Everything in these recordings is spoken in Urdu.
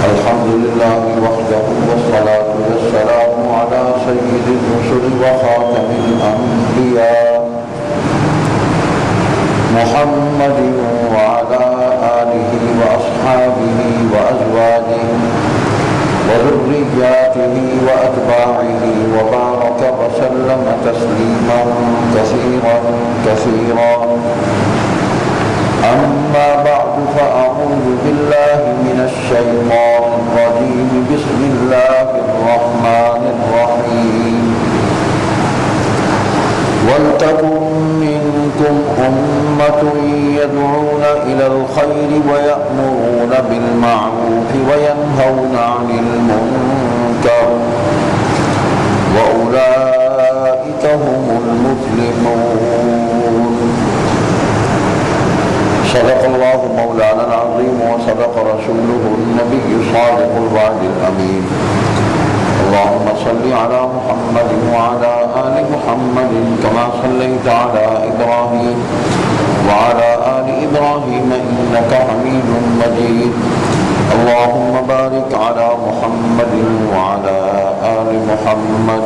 الحمد لله وحده والصلاة والسلام على سيد الرسل وخاتم الأنبياء محمد وعلى آله وأصحابه وأزواجه وذرياته وأتباعه وبارك وسلم تسليما كثيرا كثيرا. أما بعد فأعوذ بالله من الشيطان الرجيم. بسم الله الرحمن الرحيم. ولتكن منكم أمة يدعون إلى الخير ويأمرون بالمعروف وينهون عن المنكر وأولئك هم المفلحون. صدق الله مولانا العظيم وصدق رسوله النبي الصادق الوعد الأمين. اللهم صل على محمد وعلى آل محمد كما صليت على إبراهيم وعلى آل إبراهيم إنك حميد مجيد. اللهم بارك على محمد وعلى آل محمد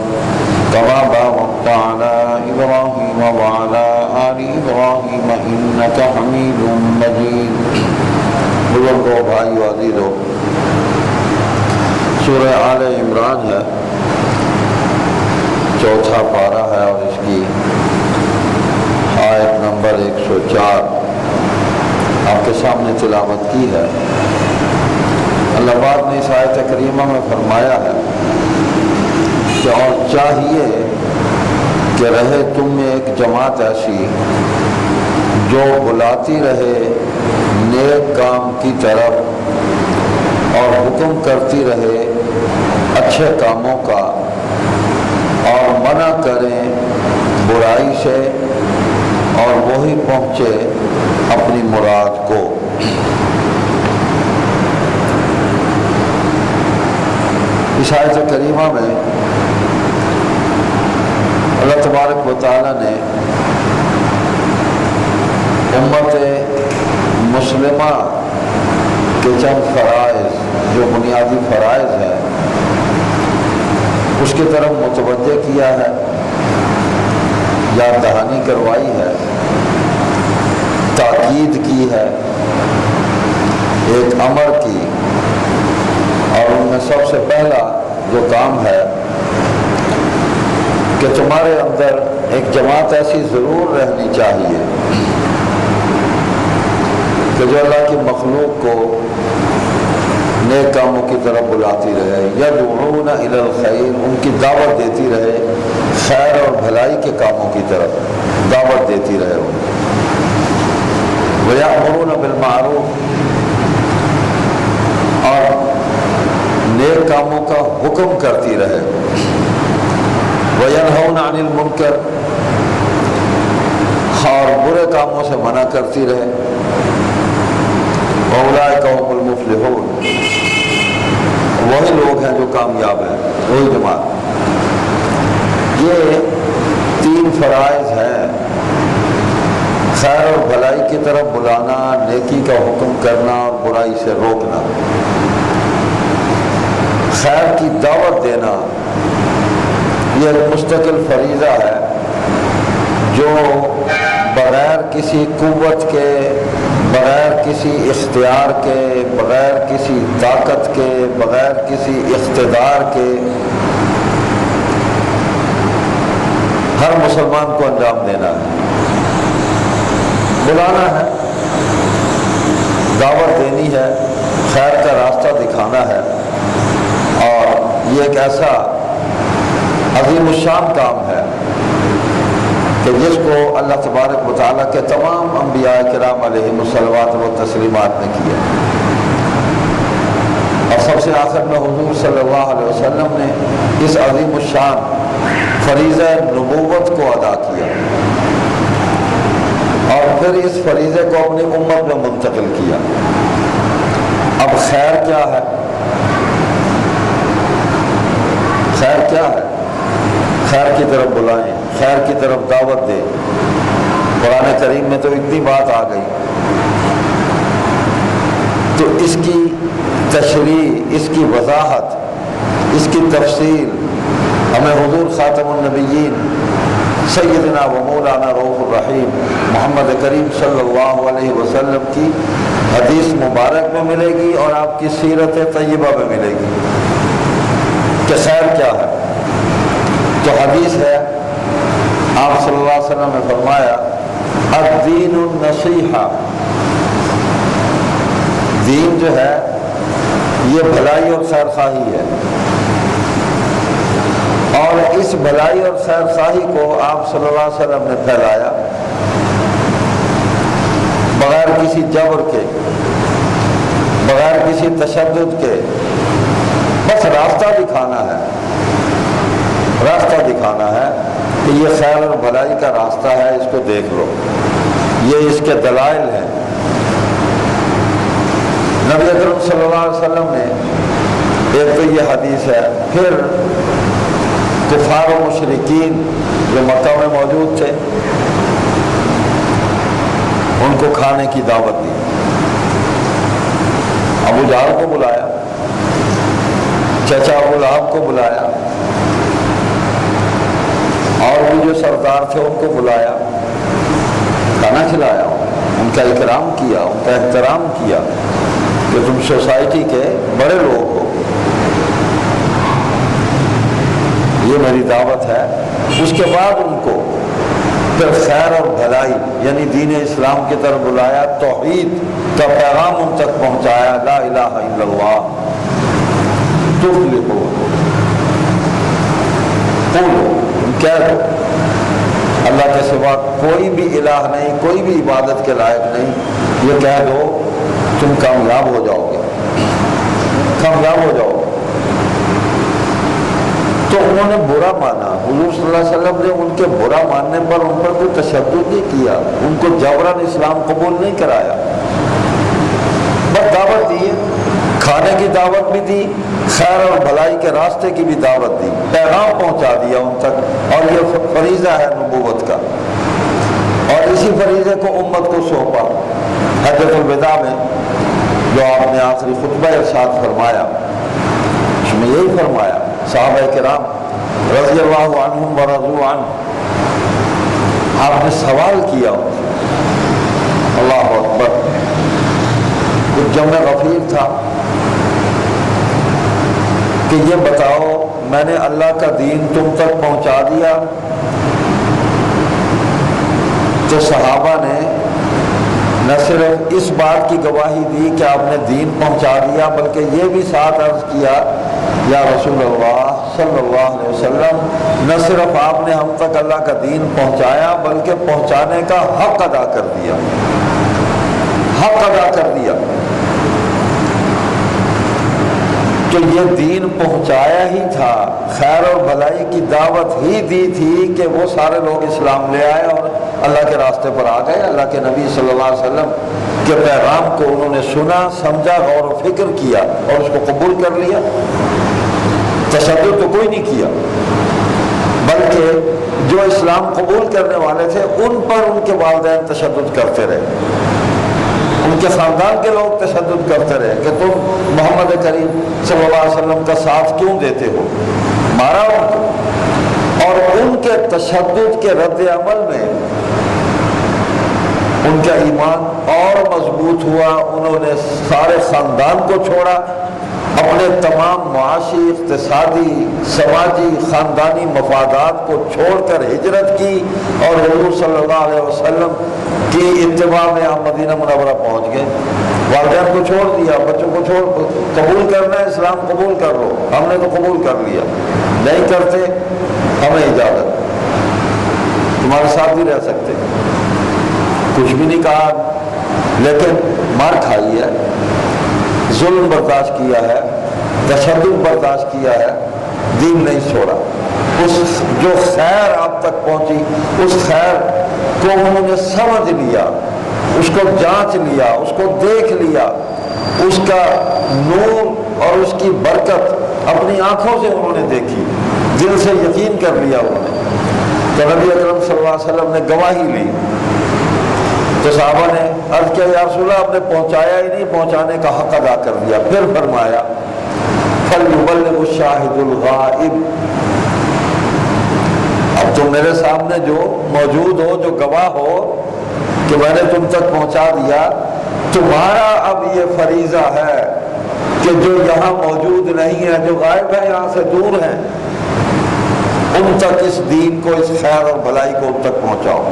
كما باركت على إبراهيم وعلى آل إبراهيم إنك حميد مجيد. بزرگوں، بھائیو، عزیزو، سورہ آل عمران ہے، چوتھا پارہ ہے اور اس کی آیت نمبر 104 آپ کے سامنے تلاوت کی ہے۔ اللہ پاک نے اس آیت کریمہ میں فرمایا ہے کہ اور چاہیے کہ رہے تم میں ایک جماعت ایسی جو بلاتی رہے نیک کام کی طرف اور حکم کرتی رہے اچھے کاموں کا اور منع کریں برائی سے اور وہی پہنچے اپنی مراد کو۔ اس آیت کریمہ میں اللہ تبارک و تعالیٰ نے امت مسلمہ کے چند فرائض جو بنیادی فرائض ہیں اس کی طرف متوجہ کیا ہے، یاد دہانی کروائی ہے، تاکید کی ہے، ایک امر کی، اور ان میں سب سے پہلا جو کام ہے کہ تمہارے اندر ایک جماعت ایسی ضرور رہنی چاہیے کہ جو اللہ کی مخلوق کو نیک کاموں کی طرف بلاتی رہے، یدعون الی الخیر، ان کی دعوت دیتی رہے، خیر اور بھلائی کے کاموں کی طرف دعوت دیتی رہے، ویأمرون بالمعروف، اور نیک کاموں کا حکم کرتی رہے، وینہون عن المنکر، اور برے کاموں سے منع کرتی رہے، اولئک هم المفلحون، وہی لوگ ہیں جو کامیاب ہیں، وہی جماعت۔ یہ 3 فرائض ہیں، خیر اور بھلائی کی طرف بلانا، نیکی کا حکم کرنا اور برائی سے روکنا۔ خیر کی دعوت دینا یہ ایک مستقل فریضہ ہے جو بغیر کسی قوت کے، بغیر کسی اختیار کے، بغیر کسی طاقت کے، بغیر کسی اقتدار کے ہر مسلمان کو انجام دینا ہے، بلانا ہے، دعوت دینی ہے، خیر کا راستہ دکھانا ہے، اور یہ ایک ایسا عظیم الشان کام ہے کہ جس کو اللہ تبارک و تعالیٰ کے تمام انبیاء کرام علیہم الصلوات و تسلیمات نے کیا، اور سب سے آخر میں حضور صلی اللہ علیہ وسلم نے اس عظیم الشان فریضہ نبوت کو ادا کیا، اور پھر اس فریضے کو اپنی امت میں منتقل کیا۔ اب خیر کیا ہے؟ خیر کیا ہے؟ خیر کی طرف بلائیں، خیر کی طرف دعوت دیں۔ قرآن کریم میں تو اتنی بات آ گئی، تو اس کی تشریح، اس کی وضاحت، اس کی تفصیل ہمیں حضور خاتم النبیین سیدنا و مولانا رؤوف الرحیم محمد کریم صلی اللہ علیہ وسلم کی حدیث مبارک میں ملے گی اور آپ کی سیرت طیبہ میں ملے گی کہ خیر کیا ہے۔ تو حدیث ہے، آپ صلی اللہ علیہ وسلم نے فرمایا الدین النصیحہ، دین جو ہے یہ بھلائی اور خیر خواہی ہے، اور اس بھلائی اور خیر خواہی کو آپ صلی اللہ علیہ وسلم نے پھیلایا بغیر کسی جبر کے، بغیر کسی تشدد کے، بس راستہ دکھانا ہے، راستہ دکھانا ہے کہ یہ خیر اور بھلائی کا راستہ ہے، اس کو دیکھ لو، یہ اس کے دلائل ہیں۔ نبی اکرم صلی اللہ علیہ وسلم نے ایک تو یہ حدیث ہے، پھر کفار و مشرکین جو مکہ میں موجود تھے ان کو کھانے کی دعوت دی، ابو جہل کو بلایا، چچا ابو لہب کو بلایا، اور بھی جو سردار تھے ان کو بلایا، کھانا کھلایا، ان کا اکرام کیا، ان کا احترام کیا کہ تم سوسائٹی کے بڑے لوگ ہو، یہ میری دعوت ہے۔ اس کے بعد ان کو پھر خیر اور بھلائی یعنی دین اسلام کی طرف بلایا، توحید کا پیغام ان تک پہنچایا، لا الہ الا اللہ تفلحوا، قولوا، کہہ دو اللہ کے سوا کوئی بھی الہ نہیں، کوئی بھی عبادت کے لائق نہیں، یہ کہہ دو تم کامیاب ہو جاؤ گے، کامیاب ہو جاؤ گے۔ تو انہوں نے برا مانا، حضور صلی اللہ علیہ وسلم نے ان کے برا ماننے پر ان پر کوئی تشدد نہیں کیا، ان کو جبراً اسلام قبول نہیں کرایا، بس دعوت دی، کھانے کی دعوت بھی دی، خیر اور بھلائی کے راستے کی بھی دعوت دی، پیغام پہنچا دیا ان تک، اور یہ فریضہ ہے نبوت کا، اور اسی فریضے کو امت کو سونپا۔ حجۃ الوداع میں جو آپ نے آخری خطبہ ارشاد فرمایا، اس میں یہی فرمایا، صحابہ کرام رضی اللہ عنہم ورضوا عنہ، آپ نے سوال کیا، اللہ اکبر، کچھ جمع غفیر تھا کہ یہ بتاؤ میں نے اللہ کا دین تم تک پہنچا دیا؟ تو صحابہ نے نہ صرف اس بات کی گواہی دی کہ آپ نے دین پہنچا دیا، بلکہ یہ بھی ساتھ عرض کیا یا رسول اللہ صلی اللہ علیہ وسلم، نہ صرف آپ نے ہم تک اللہ کا دین پہنچایا بلکہ پہنچانے کا حق ادا کر دیا، حق ادا کر دیا۔ تو یہ دین پہنچایا ہی تھا، خیر اور بھلائی کی دعوت ہی دی تھی کہ وہ سارے لوگ اسلام لے آئے اور اللہ کے راستے پر آ گئے، اللہ کے نبی صلی اللہ علیہ وسلم کے پیغام کو انہوں نے سنا، سمجھا، غور و فکر کیا اور اس کو قبول کر لیا۔ تشدد تو کوئی نہیں کیا، بلکہ جو اسلام قبول کرنے والے تھے ان پر ان کے والدین تشدد کرتے رہے، ان کے خاندان کے لوگ تشدد کرتے رہے کہ تم محمد کریم صلی اللہ علیہ وسلم کا ساتھ کیوں دیتے ہو، مارا ان کو، اور ان کے تشدد کے رد عمل میں ان کا ایمان اور مضبوط ہوا، انہوں نے سارے خاندان کو چھوڑا، اپنے تمام معاشی، اقتصادی، سماجی، خاندانی مفادات کو چھوڑ کر ہجرت کی اور حضور صلی اللہ علیہ وسلم کی اتباع میں آپ مدینہ منورہ پہنچ گئے۔ والدین کو چھوڑ دیا، بچوں کو چھوڑ، قبول کرنا ہے اسلام قبول کر لو، ہم نے تو قبول کر لیا، نہیں کرتے ہمیں اجازت، تمہارے ساتھ بھی رہ سکتے، کچھ بھی نہیں کہا، لیکن مار کھائی ہے، ظلم برداشت کیا ہے، تشدد برداشت کیا ہے، دین نہیں چھوڑا۔ اس جو خیر آپ تک پہنچی اس خیر کو انہوں نے سمجھ لیا، اس کو جانچ لیا، اس کو دیکھ لیا، اس کا نور اور اس کی برکت اپنی آنکھوں سے انہوں نے دیکھی، دل سے یقین کر لیا انہوں نے۔ تو نبی اکرم صلی اللہ علیہ وسلم نے گواہی لی، تو صحابہ نے عرض کیا یا رسول اللہ آپ نے پہنچایا ہی نہیں، پہنچانے کا حق ادا کر دیا۔ پھر فرمایا فَلْيُبَلِّغُ الشَّاهِدُ الْغَائِبُ، اب تم میرے سامنے جو موجود ہو، جو گواہ ہو کہ میں نے تم تک پہنچا دیا، تمہارا اب یہ فریضہ ہے کہ جو یہاں موجود نہیں ہے، جو غائب ہے، یہاں سے دور ہیں، ان تک اس دین کو، اس خیر اور بھلائی کو ان تک پہنچاؤ۔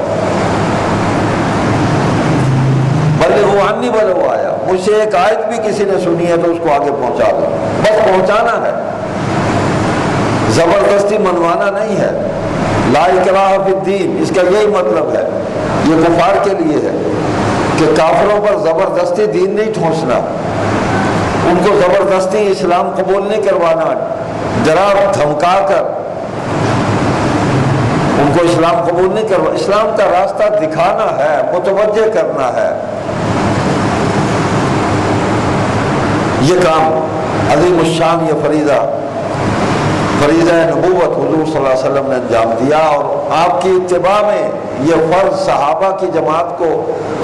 بلغوا عنی ولو آیا، مجھ سے ایک آیت بھی کسی نے سنی ہے تو اس کو آگے پہنچا دو، بس پہنچانا ہے، زبردستی منوانا نہیں ہے۔ لا اکراہ فی الدین، اس کا یہی مطلب ہے، یہ کفار کے لیے ہے کہ کافروں پر زبردستی دین نہیں ٹھونسنا، ان کو زبردستی اسلام قبول نہیں کروانا، ڈرا دھمکا کر ان کو اسلام قبول نہیں کروا، اسلام کا راستہ دکھانا ہے، متوجہ کرنا ہے۔ یہ کام عظیم الشان، یہ فریضہ نبوت حضور صلی اللہ علیہ وسلم نے انجام دیا، اور آپ کی اتباع میں یہ فرض صحابہ کی جماعت کو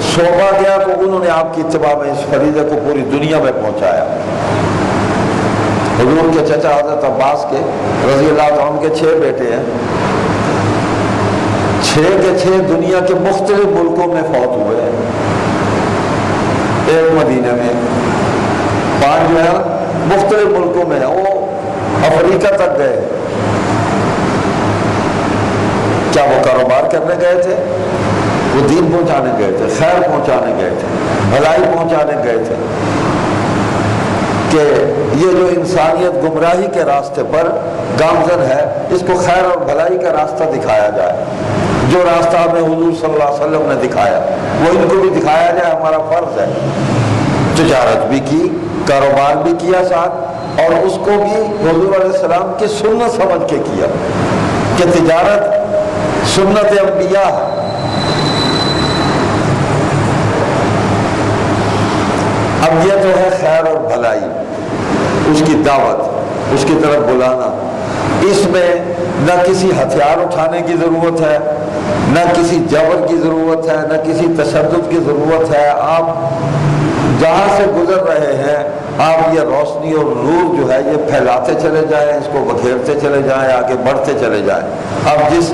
سونپا گیا تو انہوں نے آپ کی اتباع میں اس فریضے کو پوری دنیا میں پہنچایا۔ حضور کے چچا حضرت عباس کے رضی اللہ عنہ کے 6 بیٹے ہیں، 6 کے 6 دنیا کے مختلف ملکوں میں فوت ہوئے ہیں، ایک مدینہ میں، 5 جو ہے مختلف ملکوں میں، وہ افریقہ تک گئے۔ کیا وہ کاروبار کرنے گئے تھے؟ وہ دین پہنچانے گئے تھے، خیر پہنچانے گئے تھے، بھلائی پہنچانے گئے تھے، کہ یہ جو انسانیت گمراہی کے راستے پر گامزن ہے، اس کو خیر اور بھلائی کا راستہ دکھایا جائے۔ جو راستہ ہمیں حضور صلی اللہ علیہ وسلم نے دکھایا وہ ان کو بھی دکھایا جائے، ہمارا فرض ہے۔ تجارت بھی کی، کاروبار بھی کیا ساتھ، اور اس کو بھی حضور علیہ السلام کی سنت سمجھ کے کیا کہ تجارت سنت انبیاء ہے۔ اب یہ تو ہے خیر اور بھلائی، اس کی دعوت، اس کی طرف بلانا، اس میں نہ کسی ہتھیار اٹھانے کی ضرورت ہے، نہ کسی جبر کی ضرورت ہے، نہ کسی تشدد کی ضرورت ہے۔ آپ جہاں سے گزر رہے ہیں، آپ یہ روشنی اور نور جو ہے یہ پھیلاتے چلے جائیں، اس کو بکھیرتے چلے جائیں، آگے بڑھتے چلے جائیں۔ اب جس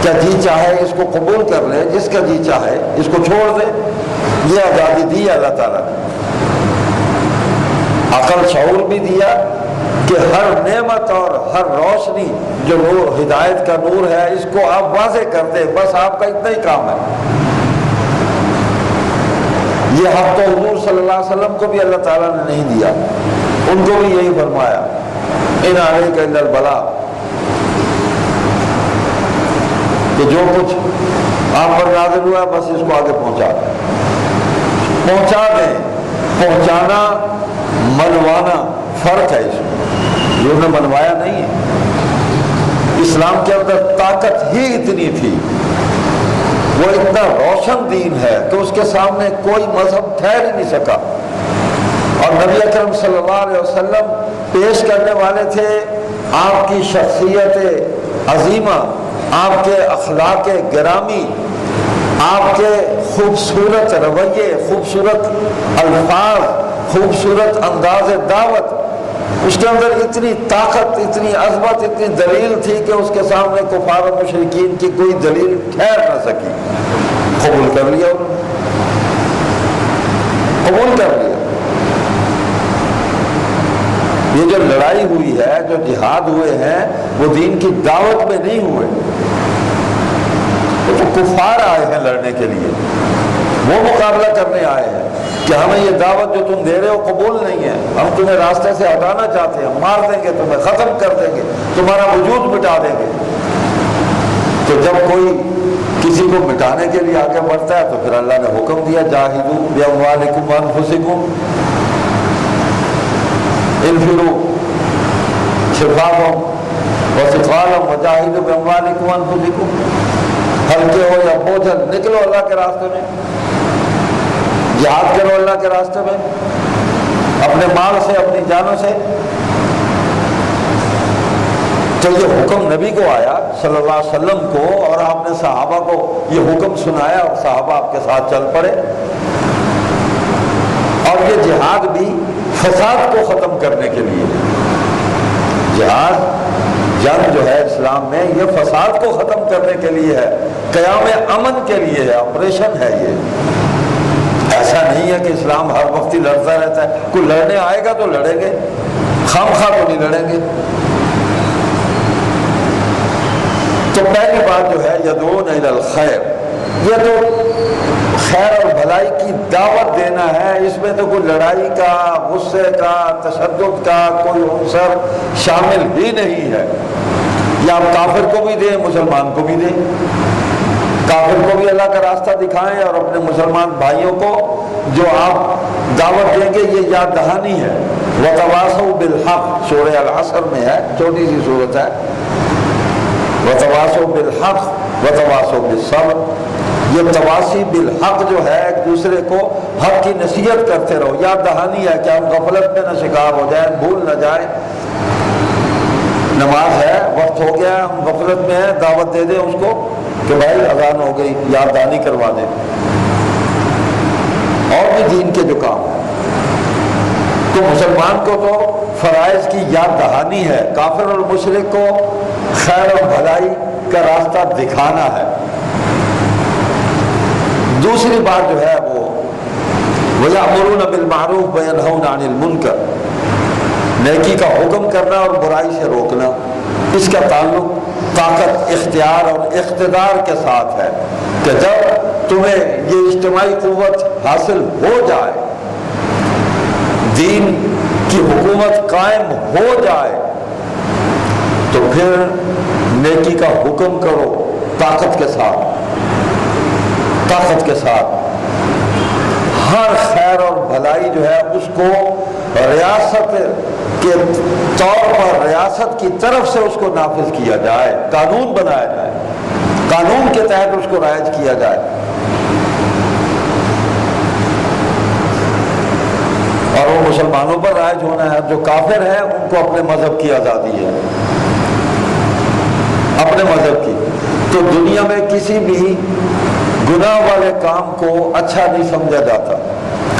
کا جی چاہے اس کو قبول کر لے، جس کا جی چاہے اس کو چھوڑ دے، یہ آزادی دی اللہ تعالیٰ نے۔ عقل شعور بھی دیا کہ ہر نعمت اور ہر روشنی جو نور، ہدایت کا نور ہے، اس کو آپ واضح کر دیں، بس آپ کا اتنا ہی کام ہے۔ یہ حق تو حضور صلی اللہ علیہ وسلم کو بھی اللہ تعالیٰ نے نہیں دیا، ان کو بھی یہی فرمایا ان علیک الا البلاغ، کہ جو کچھ آپ پر نازل ہوا بس اس کو آگے پہنچا دیں۔ پہنچانا، منوانا فرق ہے، اس میں یہ انہیں منوایا نہیں ہے۔ اسلام کے اندر طاقت ہی اتنی تھی، وہ اتنا روشن دین ہے کہ اس کے سامنے کوئی مذہب ٹھہر ہی نہیں سکا، اور نبی اکرم صلی اللہ علیہ وسلم پیش کرنے والے تھے آپ کی شخصیت عظیمہ، آپ کے اخلاق گرامی، آپ کے خوبصورت رویے، خوبصورت الفاظ، خوبصورت انداز دعوت، اس کے اندر اتنی طاقت، اتنی عظمت، اتنی دلیل تھی کہ اس کے سامنے کفار و مشرکین کی کوئی دلیل ٹھہر نہ سکی۔ قبول کر لیا انہوں نے، قبول کر لیا۔ یہ جو لڑائی ہوئی ہے، جو جہاد ہوئے ہیں، وہ دین کی دعوت میں نہیں ہوئے، وہ تو کفار آئے ہیں لڑنے کے لیے، وہ مقابلہ کرنے آئے ہیں کہ ہمیں یہ دعوت جو تم دے رہے ہو قبول نہیں ہے، ہم تمہیں راستے سے ہٹانا چاہتے ہیں، مار دیں گے تمہیں، ختم کر دیں گے، تمہارا وجود مٹا دیں گے۔ تو جب کوئی کسی کو مٹانے کے لیے آگے بڑھتا ہے تو پھر اللہ نے حکم دیا جاہدوا باموالکم وانفسکم، انفروا خفافا وثقالا وجاہدوا باموالکم وانفسکم، ہلکے ہو یا بوجھل نکلو اللہ کے راستے میں، جہاد کرو اللہ کے راستے میں، اپنے مال سے، اپنی جانوں سے۔ تو یہ حکم نبی کو آیا صلی اللہ علیہ وسلم کو، اور آپ نے صحابہ کو یہ حکم سنایا، اور صحابہ آپ کے ساتھ چل پڑے۔ اور یہ جہاد بھی فساد کو ختم کرنے کے لیے، جہاد جنگ جو ہے اسلام میں یہ فساد کو ختم کرنے کے لیے ہے، قیام امن کے لیے ہے، آپریشن ہے یہ۔ ایسا نہیں ہے کہ اسلام ہر وقت ہی لڑتا رہتا ہے، کوئی لڑنے آئے گا تو لڑیں گے، خام خواہ تو نہیں لڑیں گے۔ تو پہلی بات جو ہے یدعون الی الخیر، یہ تو خیر اور بھلائی کی دعوت دینا ہے، اس میں تو کوئی لڑائی کا، غصے کا، تشدد کا کوئی عنصر شامل ہی نہیں ہے۔ یا آپ کافر کو بھی دیں، مسلمان کو بھی دیں، کافر کو بھی اللہ کا راستہ دکھائیں اور اپنے مسلمان بھائیوں کو جو آپ دعوت دیں گے یہ یاد دہانی ہے۔ وتواصوا بالحق سورہ العصر میں ہے، چھوٹی سی سورت ہے۔ وتواصوا بالحق وتواصوا بالصبر، یہ تواصی بالحق جو ہے ایک دوسرے کو حق کی نصیحت کرتے رہو، یاد دہانی ہے کہ ہم غفلت میں نہ شکار ہو جائیں، بھول نہ جائیں۔ نماز ہے، وقت ہو گیا، ہم غفلت میں ہیں، دعوت دے دیں اس کو کہ بھائی اذان ہو گئی، یاد دہانی کروا دیں۔ اور بھی دین کے جو کام ہیں تو مسلمان کو تو فرائض کی یاد دہانی ہے، کافر اور مشرک کو خیر اور بھلائی کا راستہ دکھانا ہے۔ دوسری بات جو ہے وہ وَيَأْمُرُونَ بِالْمَعْرُوفِ وَيَنْهَوْنَ عَنِ الْمُنْكَرِ، نیکی کا حکم کرنا اور برائی سے روکنا، اس کا تعلق طاقت، اختیار اور اقتدار کے ساتھ ہے کہ جب تمہیں یہ اجتماعی قوت حاصل ہو جائے، دین کی حکومت قائم ہو جائے، تو پھر نیکی کا حکم کرو طاقت کے ساتھ، طاقت کے ساتھ۔ ہر خیر اور بھلائی جو ہے اس کو ریاست کے طور پر، ریاست کی طرف سے اس کو نافذ کیا جائے، قانون بنایا جائے، قانون کے تحت اس کو رائج کیا جائے۔ اور وہ مسلمانوں پر رائج ہونا ہے، جو کافر ہیں ان کو اپنے مذہب کی آزادی ہے، اپنے مذہب کی۔ تو دنیا میں کسی بھی گناہ والے کام کو اچھا نہیں سمجھا جاتا،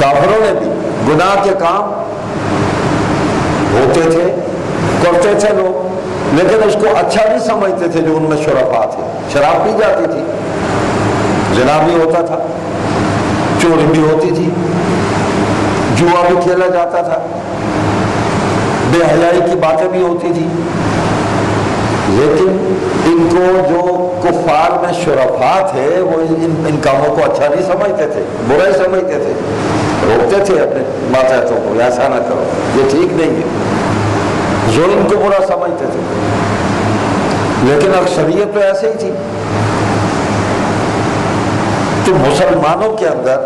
کافروں نے بھی گناہ کے کام ہوتے تھے، کرتے تھے لوگ، لیکن اس کو اچھا نہیں سمجھتے تھے۔ جو ان میں شرفاء تھے، شراب پی جاتی تھی، زنا بھی ہوتا تھا، چوری بھی ہوتی تھی، جوا بھی کھیلا جاتا تھا، بے حیائی کی باتیں بھی ہوتی تھی، لیکن ان کو جو کفار میں شرفاء تھے وہ ان کاموں کو اچھا نہیں سمجھتے تھے، برا ہی سمجھتے تھے، روکتے تھے اپنے ماتحتوں کو، ایسا نہ کرو، یہ ٹھیک نہیں ہے، ظلم کو برا سمجھتے تھے۔ لیکن اکثریت تو ایسے ہی تھی۔ تو مسلمانوں کے اندر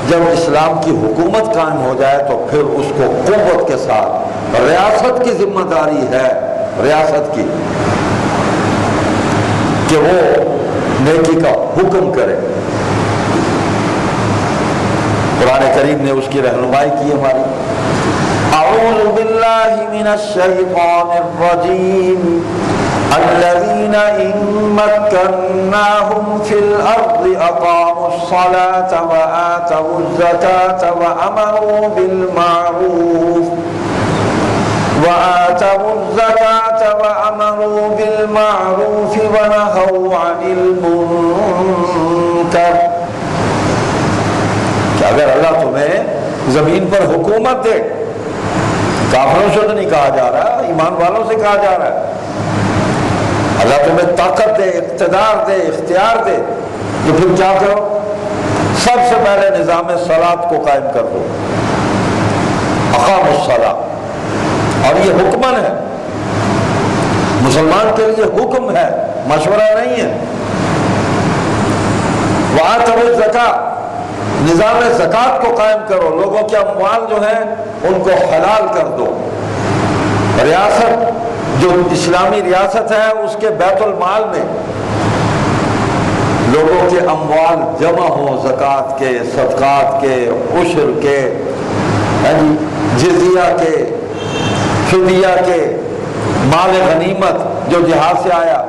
جب اسلام کی حکومت قائم ہو جائے تو پھر اس کو قوت کے ساتھ، ریاست کی ذمہ داری ہے، ریاست کی، کہ وہ نیکی کا حکم کرے۔ قرآن کریم نے اس کی رہنمائی کی ہماری۔ اعوذ باللہ من الشیطان الرجیم الذین ان مکناہم فی الارض اقاموا الصلاة وآتوا الزکاة وامروا بالمعروف وآتوا الزکاة وامروا بالمعروف ونہوا عن المنکر، کہ اگر اللہ تمہیں زمین پر حکومت دے، کافروں سے تو نہیں کہا جا رہا، ایمان والوں سے کہا جا رہا ہے، اللہ تمہیں طاقت دے، اقتدار دے، اختیار دے، تو پھر کیا کرو؟ سب سے پہلے نظام صلاۃ کو قائم کر دو، اقاموا الصلاۃ، اور یہ حکمن ہے، مسلمان کے لیے حکم ہے، مشورہ نہیں ہے۔ وآتوا الزکاۃ، نظام زکوٰۃ کو قائم کرو، لوگوں کے اموال جو ہیں ان کو حلال کر دو۔ ریاست جو اسلامی ریاست ہے اس کے بیت المال میں لوگوں کے اموال جمع ہوں، زکوٰۃ کے، صدقات کے، عشر کے، جزیہ کے، فدیہ کے، مال غنیمت جو جہاد سے آیا،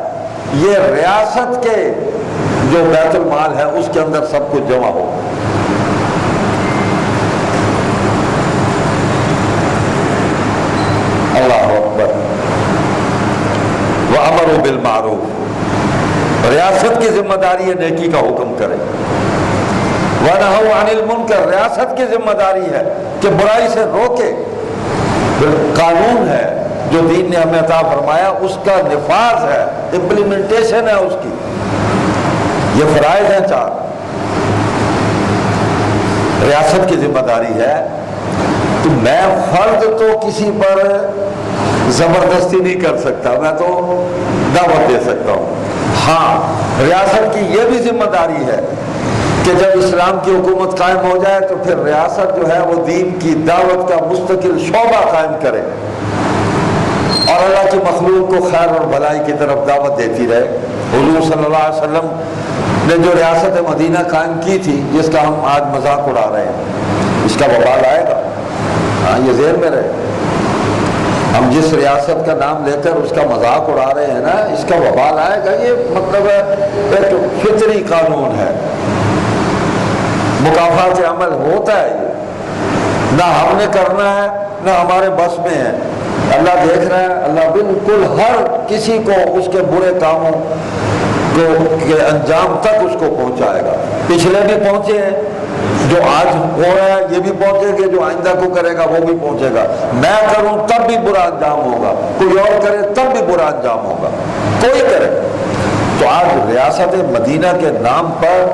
یہ ریاست کے جو بیت المال ہے اس کے اندر سب کچھ جمع ہو۔ وَأَمْرُ بِالْمَعْرُوفِ، ریاست کی ذمہ داری ہے نیکی کا حکم کرے، وَنَهَوْا عَنِ الْمُنْكَرِ، ریاست کی ذمہ داری ہے کہ برائی سے روکے۔ قانون ہے جو دین نے ہمیں عطا فرمایا، اس کا نفاذ ہے، امپلیمنٹیشن ہے اس کی، یہ فرائض ہیں 4۔ ریاست کی ذمہ داری ہے، تو میں فرض تو کسی پر زبردستی نہیں کر سکتا، میں تو دعوت دے سکتا ہوں۔ ہاں، ریاست کی یہ بھی ذمہ داری ہے کہ جب اسلام کی حکومت قائم ہو جائے تو پھر ریاست جو ہے وہ دین کی دعوت کا مستقل شعبہ قائم کرے اور اللہ کی مخلوق کو خیر اور بھلائی کی طرف دعوت دیتی رہے۔ حضور صلی اللہ علیہ وسلم نے جو ریاست مدینہ قائم کی تھی، جس کا ہم آج مذاق اڑا رہے ہیں، اس کا وبال آئے گا، ہاں یہ ذہن میں رہے۔ ہم جس ریاست کا نام لے کر اس کا مذاق اڑا رہے ہیں نا، اس کا وبال آئے گا، یہ مطلب ایک فطری قانون ہے، مکافات عمل ہوتا ہے، یہ نہ ہم نے کرنا ہے نہ ہمارے بس میں ہے، اللہ دیکھ رہا ہے، اللہ بالکل ہر کسی کو اس کے برے کاموں کے انجام تک اس کو پہنچائے گا۔ پچھلے بھی پہنچے ہیں، جو آج ہو رہا ہے یہ بھی پہنچے گا، جو آئندہ کو کرے گا وہ بھی پہنچے گا۔ میں کروں تب بھی برا انجام ہوگا، کوئی اور کرے تب بھی برا انجام ہوگا، کوئی کرے۔ تو آج ریاست مدینہ کے نام پر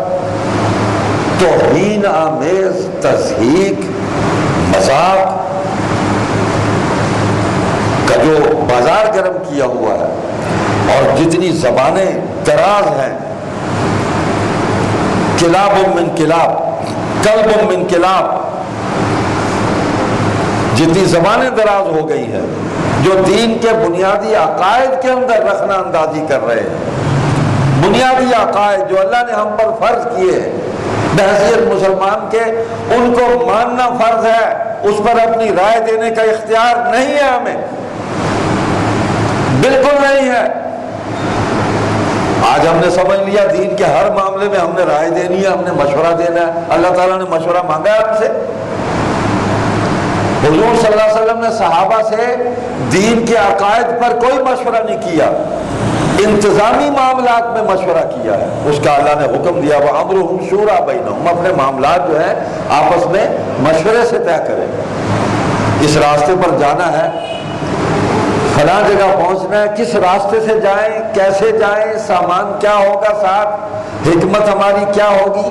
توہین آمیز تضحیک مذاق کا جو بازار گرم کیا ہوا ہے، اور جتنی زبانیں دراز ہیں، کلاب من کلاب، کلب من کلاب، جتنی زبانیں دراز ہو گئی ہیں جو دین کے بنیادی عقائد کے اندر رخنہ اندازی کر رہے ہیں، بنیادی عقائد جو اللہ نے ہم پر فرض کیے ہیں بحیثیت مسلمان کے، ان کو ماننا فرض ہے، اس پر اپنی رائے دینے کا اختیار نہیں ہے ہمیں، بالکل نہیں ہے۔ آج ہم نے سمجھ لیا دین کے ہر معاملے میں ہم نے رائے دینی ہے، ہم نے مشورہ دینا ہے۔ اللہ تعالیٰ نے مشورہ مانگا ہے ہم سے؟ حضور صلی اللہ علیہ وسلم نے صحابہ سے دین کے عقائد پر کوئی مشورہ نہیں کیا، انتظامی معاملات میں مشورہ کیا ہے، اس کا اللہ نے حکم دیا وَأَمْرُهُمْ شُورَىٰ بَيْنَهُمْ، اپنے معاملات جو ہیں آپس میں مشورے سے طے کریں۔ اس راستے پر جانا ہے، فلاں جگہ پہنچنا ہے، کس راستے سے جائیں، کیسے جائیں، سامان کیا ہوگا ساتھ، حکمت ہماری کیا ہوگی،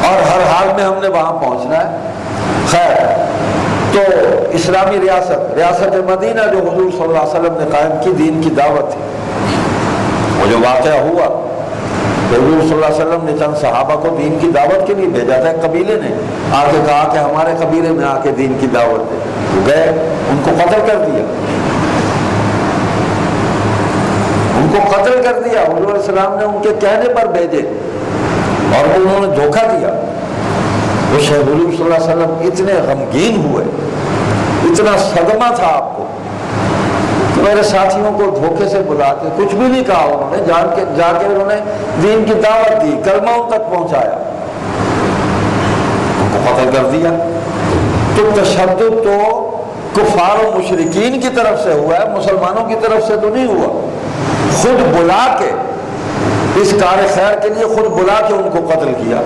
اور ہر حال میں ہم نے وہاں پہنچنا ہے۔ خیر، تو اسلامی ریاست مدینہ جو حضور صلی اللہ علیہ وسلم نے قائم کی، دین کی دعوت تھی۔ وہ جو واقعہ ہوا، حضور صلی اللہ علیہ وسلم نے چند صحابہ کو دین کی دعوت کے لیے بھیجا تھا، قبیلے نے آ کے کہا کہ ہمارے قبیلے میں آ کے دین کی دعوت دے، وہ گئے، ان کو قتل کر دیا، ان کو قتل کر دیا۔ حضور علیہ السلام نے ان کے کہنے پر بھیجے اور انہوں نے دھوکہ دیا۔ وہ حضور صلی اللہ علیہ وسلم اتنے غمگین ہوئے، اتنا صدمہ تھا آپ کو کہ میرے ساتھیوں کو دھوکے سے بلا کے، کچھ بھی نہیں کہا انہوں نے، جا کے انہوں نے دین کی دعوت دی، کلمہ ان تک پہنچایا، ان کو قتل کر دیا۔ تو تشدد تو کفار و مشرکین کی طرف سے ہوا ہے، مسلمانوں کی طرف سے تو نہیں ہوا۔ خود بلا کے اس کار خیر کے لیے خود بلا کے ان کو قتل کیا۔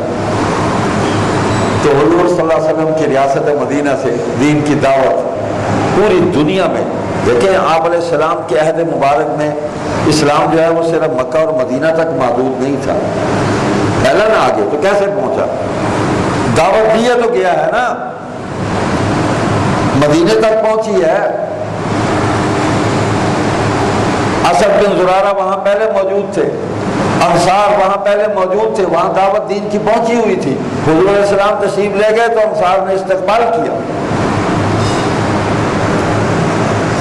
تو حضور صلی اللہ علیہ وسلم کی ریاست مدینہ سے دین کی دعوت پوری دنیا میں، دیکھیں آپ علیہ السلام کے عہد مبارک میں اسلام جو ہے وہ صرف مکہ اور مدینہ تک محدود نہیں تھا، پھیلن آگے تو کیسے پہنچا؟ دعوت دی ہے تو گیا ہے نا، مدینے تک پہنچی ہے۔ اسد بن زرارہ وہاں پہلے موجود تھے، انصار وہاں پہلے موجود تھے، وہاں دعوت دین کی پہنچی ہوئی تھی۔ حضور علیہ السلام تشریف لے گئے تو انصار نے استقبال کیا،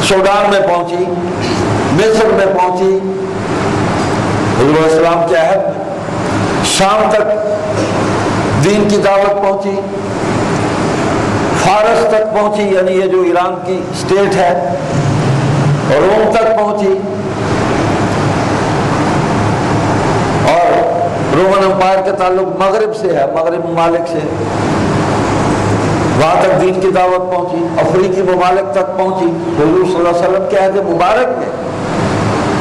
سوڈان میں پہنچی، مصر میں پہنچی، حضور علیہ السلام کے عہد میں شام تک دین کی دعوت پہنچی، فارس تک پہنچی، یعنی یہ جو ایران کی اسٹیٹ ہے، روم تک پہنچی، اور رومن امپائر کے تعلق مغرب سے ہے، مغرب ممالک سے، وہاں تک دین کی دعوت پہنچی، افریقی ممالک تک پہنچی۔ حضور صلی اللہ علیہ وسلم کے عہد مبارک میں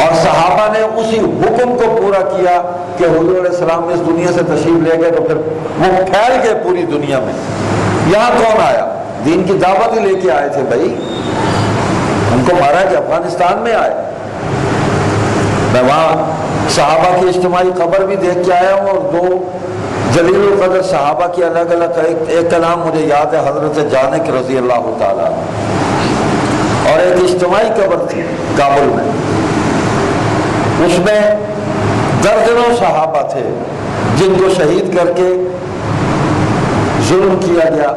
اور صحابہ نے اسی حکم کو پورا کیا کہ حضور علیہ السلام اس دنیا سے تشریف لے گئے تو پھر وہ پھیل گئے پوری دنیا میں. یہاں کون آیا؟ دین کی دعوت ہی لے کے آئے تھے بھائی. ان کو مارا کہ افغانستان میں آئے. میں وہاں صحابہ کی اجتماعی قبر بھی دیکھ کے آیا ہوں، اور 2 جلیل القدر صحابہ کی الگ الگ. ایک کا نام مجھے یاد ہے حضرت جانک رضی اللہ تعالیٰ، اور ایک اجتماعی قبر تھی کابل میں، اس میں درجنوں صحابہ تھے جن کو شہید کر کے ظلم کیا گیا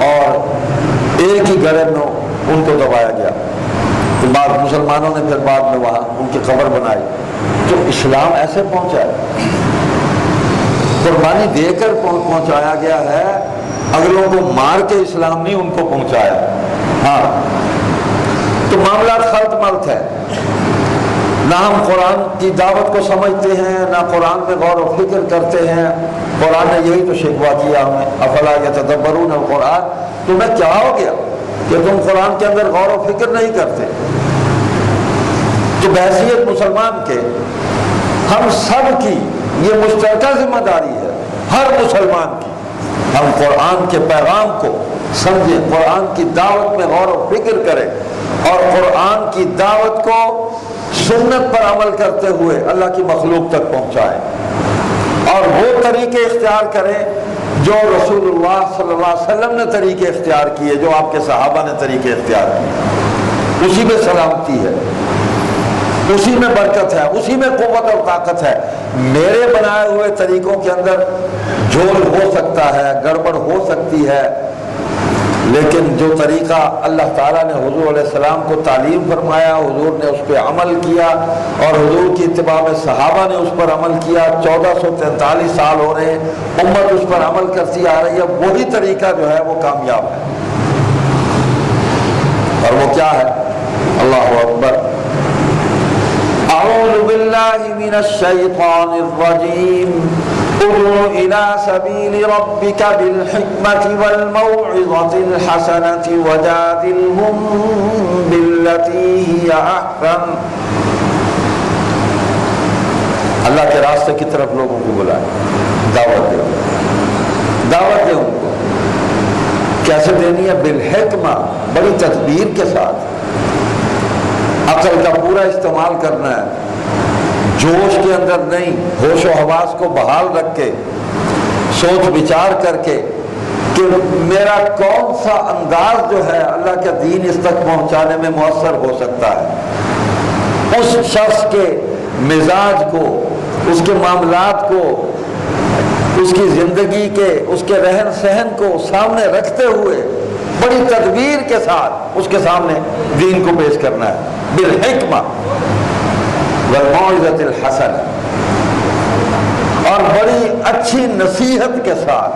اور ایک ہی گڑھے میں ان کو دبایا گیا. تو بعد مسلمانوں نے پھر بعد میں وہاں ان کی قبر بنائی. تو اسلام ایسے پہنچا ہے، قربانی دے کر پہنچایا گیا ہے. اگلوں کو مار کے اسلام نہیں ان کو پہنچایا. ہاں تو معاملات خلط ملط ہے. نہ ہم قرآن کی دعوت کو سمجھتے ہیں، نہ قرآن پہ غور و فکر کرتے ہیں. قرآن نے یہی تو شکوہ کیا ہمیں، افلا یتدبرون القرآن. تمہیں کیا ہو گیا کہ تم قرآن کے اندر غور و فکر نہیں کرتے؟ تو بحیثیت مسلمان کے ہم سب کی یہ مشترکہ ذمہ داری ہے، ہر مسلمان کی. ہم قرآن کے پیغام کو سمجھیں، قرآن کی دعوت میں غور و فکر کریں، اور قرآن کی دعوت کو سنت پر عمل کرتے ہوئے اللہ کی مخلوق تک پہنچائیں، اور وہ طریقے اختیار کریں جو رسول اللہ صلی اللہ علیہ وسلم نے طریقے اختیار کیے، جو آپ کے صحابہ نے طریقے اختیار کیے. اسی میں سلامتی ہے، اسی میں برکت ہے، اسی میں قوت اور طاقت ہے. میرے بنائے ہوئے طریقوں کے اندر جھول ہو سکتا ہے، گڑبڑ ہو سکتی ہے، لیکن جو طریقہ اللہ تعالیٰ نے حضور علیہ السلام کو تعلیم فرمایا، حضور نے اس پہ عمل کیا، اور حضور کی اتباع میں صحابہ نے اس پر عمل کیا. 1443 سال ہو رہے ہیں، امت اس پر عمل کرتی آ رہی ہے. وہی طریقہ جو ہے وہ کامیاب ہے. اور وہ کیا ہے؟ اللہ اکبر. اعوذ باللہ من الشیطان الرجیم. ادع الى سبیل ربک بالحکمۃ والموعظۃ الحسنۃ وجادلہم باللتی ہی احسن. اللہ کے راستے کی طرف لوگوں کو بلائیں، دعوت دے، دعوت دے. ان کو کیسے دینی ہے؟ بالحکمہ، بڑی تدبیر کے ساتھ، عقل کا پورا استعمال کرنا ہے، جوش کے اندر نہیں، ہوش و حواس کو بحال رکھ کے، سوچ بچار کر کے کہ میرا کون سا انداز جو ہے اللہ کا دین اس تک پہنچانے میں مؤثر ہو سکتا ہے. اس شخص کے مزاج کو، اس کے معاملات کو، اس کی زندگی کے، اس کے رہن سہن کو سامنے رکھتے ہوئے بڑی تدبیر کے ساتھ اس کے سامنے دین کو پیش کرنا ہے. بالحکمہ والموعظۃ الحسنہ، اور بڑی اچھی نصیحت کے ساتھ.